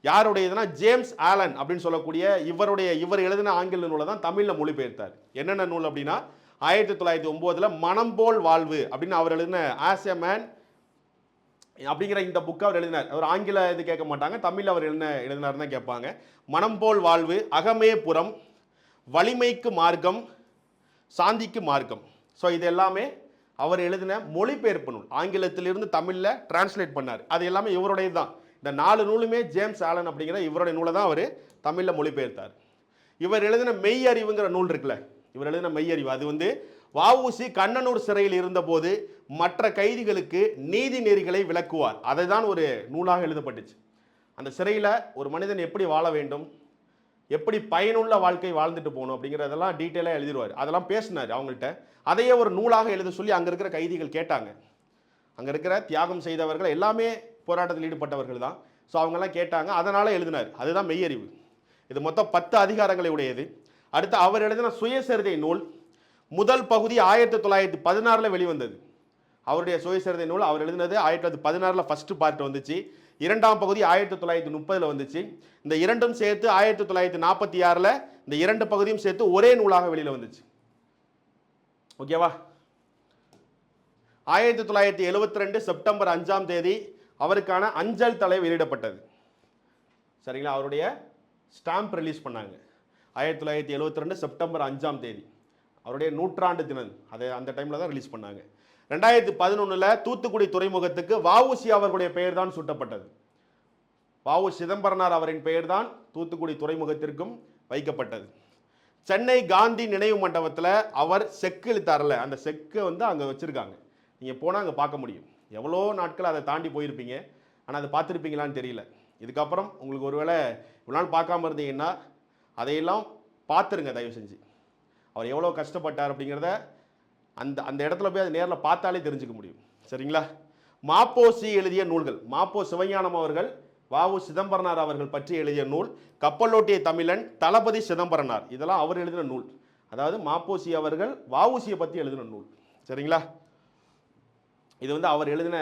யாருடையதுன்னா ஜேம்ஸ் ஆலன் அப்படின்னு சொல்லக்கூடிய இவர் எழுதின ஆங்கில நூலை தான் தமிழில் மொழிபெயர்த்தார். என்னென்ன நூல் அப்படின்னா, 1909 மனம் போல் வாழ்வு அப்படின்னு அவர் எழுதின ஆஸ் எ மேன் அப்படிங்கிற இந்த புக்கை அவர் எழுதினார். அவர் ஆங்கில இது கேட்க மாட்டாங்க, தமிழில் அவர் எழுதினார் தான் கேட்பாங்க. மனம் போல் வாழ்வு, அகமே புறம், வலிமைக்கு மார்க்கம், சாந்திக்கு மார்க்கம். ஸோ இது எல்லாமே அவர் எழுதின மொழிபெயர்ப்பு நூல். ஆங்கிலத்திலிருந்து தமிழில் டிரான்ஸ்லேட் பண்ணார். அது எல்லாமே இவருடையது தான். இந்த 4 நூலுமே ஜேம்ஸ் ஆலன் அப்படிங்கிற இவருடைய நூலை தான் அவர் தமிழில் மொழிபெயர்த்தார். இவர் எழுதின மெய் அறிவுங்கிற நூல் இருக்குல்ல, இவர் எழுதின மெய் அறிவு, அது வ.உ.சி. கண்ணனூர் சிறையில் இருந்தபோது மற்ற கைதிகளுக்கு நீதி நெறிகளை விளக்குவார். அதை தான் ஒரு நூலாக எழுதப்பட்டுச்சு. அந்த சிறையில் ஒரு மனிதன் எப்படி வாழ வேண்டும், எப்படி பயனுள்ள வாழ்க்கை வாழ்ந்துட்டு போகணும் அப்படிங்கிறதெல்லாம் டீட்டெயிலாக எழுதிடுவார். அதெல்லாம் பேசினார் அவங்கள்ட்ட. அதையே ஒரு நூலாக எழுத சொல்லி அங்கே இருக்கிற கைதிகள் கேட்டாங்க. அங்கே இருக்கிற தியாகம் செய்தவர்கள் எல்லாமே போராட்டத்தில் ஈடுபட்டவர்கள் தான். ஸோ அவங்கெல்லாம் கேட்டாங்க, அதனால் எழுதினார். அதுதான் மெய்யறிவு. இது மொத்தம் 10 அதிகாரங்களை உடையது. அடுத்து அவர் எழுதின சுயசரிதை நூல் முதல் பகுதி 1916 வெளிவந்தது. அவருடைய சுயசரிதை நூல் அவர் எழுதினது 1916 ஃபர்ஸ்ட் பார்ட் வந்துச்சு. 2ஆம் பகுதி 1930 வந்துச்சு. இந்த இரண்டும் சேர்த்து 1946 இந்த 2 பகுதியும் சேர்த்து ஒரே நூலாக வெளியில் வந்துச்சு. ஓகேவா? 1972 செப்டம்பர் 5ஆம் தேதி அவருக்கான அஞ்சல் தலை வெளியிடப்பட்டது. சரிங்களா? அவருடைய ஸ்டாம்ப் ரிலீஸ் பண்ணாங்க 1972 செப்டம்பர் 5ஆம் தேதி. அவருடைய நூற்றாண்டு தினம் அதை அந்த டைமில் தான் ரிலீஸ் பண்ணாங்க. 2011 தூத்துக்குடி துறைமுகத்துக்கு வஉசி அவர்களுடைய பெயர் தான் சூட்டப்பட்டது. வஉ சிதம்பரனார் அவரின் பெயர் தான் தூத்துக்குடி துறைமுகத்திற்கும் வைக்கப்பட்டது. சென்னை காந்தி நினைவு மண்டபத்தில் அவர் செக்கு எழுத்தாரில் அந்த செக்கை வந்து அங்கே வச்சுருக்காங்க. நீங்கள் போனால் அங்கே பார்க்க முடியும். எவ்வளோ நாட்கள் அதை தாண்டி போயிருப்பீங்க, ஆனால் அதை பார்த்துருப்பீங்களான்னு தெரியல. இதுக்கப்புறம் உங்களுக்கு ஒருவேளை இவ்வளோ நாள் பார்க்காம இருந்தீங்கன்னா அதையெல்லாம் பார்த்துருங்க தயவு செஞ்சு. அவர் எவ்வளோ கஷ்டப்பட்டார் அப்படிங்கிறத அந்த அந்த இடத்துல போய் அதை நேரில் பார்த்தாலே தெரிஞ்சுக்க முடியும். சரிங்களா? மாப்போசி எழுதிய நூல்கள். மாப்போ சிவஞானம் அவர்கள் வஉ சிதம்பரனார் அவர்கள் பற்றி எழுதிய நூல் கப்பலோட்டிய தமிழன், தளபதி சிதம்பரனார், இதெல்லாம் அவர் எழுதின நூல். அதாவது மாப்போசி அவர்கள் வஉசியை பற்றி எழுதின நூல். சரிங்களா? இது வந்து அவர் எழுதின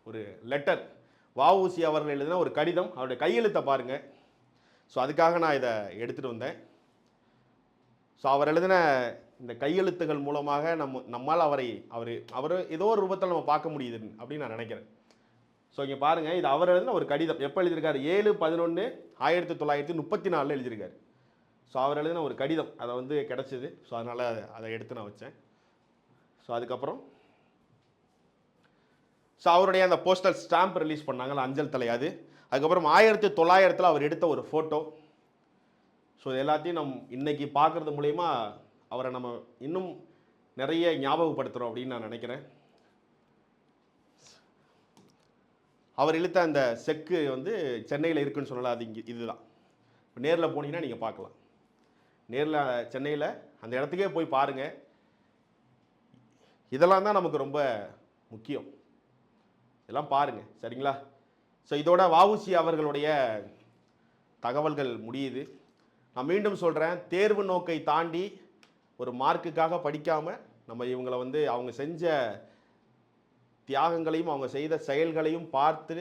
ஒரு லெட்டர், வஉசி அவர்கள் எழுதின ஒரு கடிதம். அவருடைய கையெழுத்தை பாருங்க. ஸோ அதுக்காக நான் இதை எடுத்துகிட்டு வந்தேன். ஸோ அவர் எழுதின இந்த கையெழுத்துகள் மூலமாக நம்மால் அவர் ஏதோ ஒரு ரூபத்தில் நம்ம பார்க்க முடியுது அப்படின்னு நான் நினைக்கிறேன். ஸோ இங்கே பாருங்கள், இது அவர் எழுதின ஒரு கடிதம். எப்போ எழுதியிருக்காரு? 7/11/1934 எழுதியிருக்காரு. ஸோ அவர் எழுதின ஒரு கடிதம் அதை வந்து கிடச்சிது. ஸோ அதனால் அதை எடுத்து நான் வச்சேன். ஸோ அதுக்கப்புறம் ஸோ அவருடைய அந்த போஸ்டல் ஸ்டாம்ப் ரிலீஸ் பண்ணாங்கல்ல, அஞ்சல் தலை, அது. அதுக்கப்புறம் 1900 அவர் எடுத்த ஒரு ஃபோட்டோ. ஸோ இது எல்லாத்தையும் இன்னைக்கு பார்க்குறது மூலயமா அவரை நம்ம இன்னும் நிறைய ஞாபகப்படுத்துகிறோம் அப்படின்னு நான் நினைக்கிறேன். அவர் இழுத்த அந்த செக்கு வந்து சென்னையில் இருக்குன்னு சொல்லலாம். அது இங்கே இதுதான். இப்போ நேரில் போனீங்கன்னா நீங்கள் பார்க்கலாம். நேரில் சென்னையில் அந்த இடத்துக்கே போய் பாருங்கள். இதெல்லாம் தான் நமக்கு ரொம்ப முக்கியம். இதெல்லாம் பாருங்கள். சரிங்களா? ஸோ இதோட வஉசி அவர்களுடைய தகவல்கள் முடியுது. நான் மீண்டும் சொல்கிறேன், தேர்வு நோக்கை தாண்டி ஒரு மார்க்குக்காக படிக்காமல் நம்ம இவங்களை வந்து அவங்க செஞ்ச தியாகங்களையும் அவங்க செய்த செயல்களையும் பார்த்து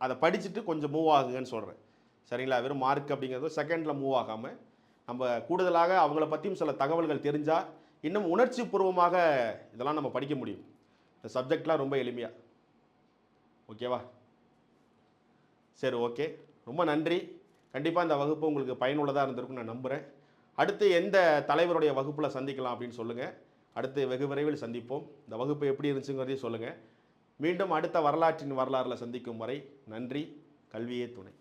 அதை படிச்சுட்டு கொஞ்சம் மூவ் ஆகுங்கன்னு சொல்கிறேன். சரிங்களா? வெறும் மார்க் அப்படிங்கிறது செகண்டில் மூவ் ஆகாமல் நம்ம கூடுதலாக அவங்கள பற்றியும் சில தகவல்கள் தெரிஞ்சால் இன்னும் உணர்ச்சி பூர்வமாக இதெல்லாம் நம்ம படிக்க முடியும். இந்த சப்ஜெக்ட்லாம் ரொம்ப எளிமையாக. ஓகேவா? சரி, ஓகே, ரொம்ப நன்றி. கண்டிப்பாக இந்த வகுப்பு உங்களுக்கு பயனுள்ளதாக இருந்திருக்குன்னு நான் நம்புகிறேன். அடுத்து எந்த தலைவருடைய வகுப்பில் சந்திக்கலாம் அப்படின்னு சொல்லுங்கள். அடுத்து வெகு விரைவில் சந்திப்போம். இந்த வகுப்பு எப்படி இருந்துச்சுங்கிறதையும் சொல்லுங்கள். மீண்டும் அடுத்த வரலாற்றின் வரலாறில் சந்திக்கும் வரை நன்றி. கல்வியே துணை.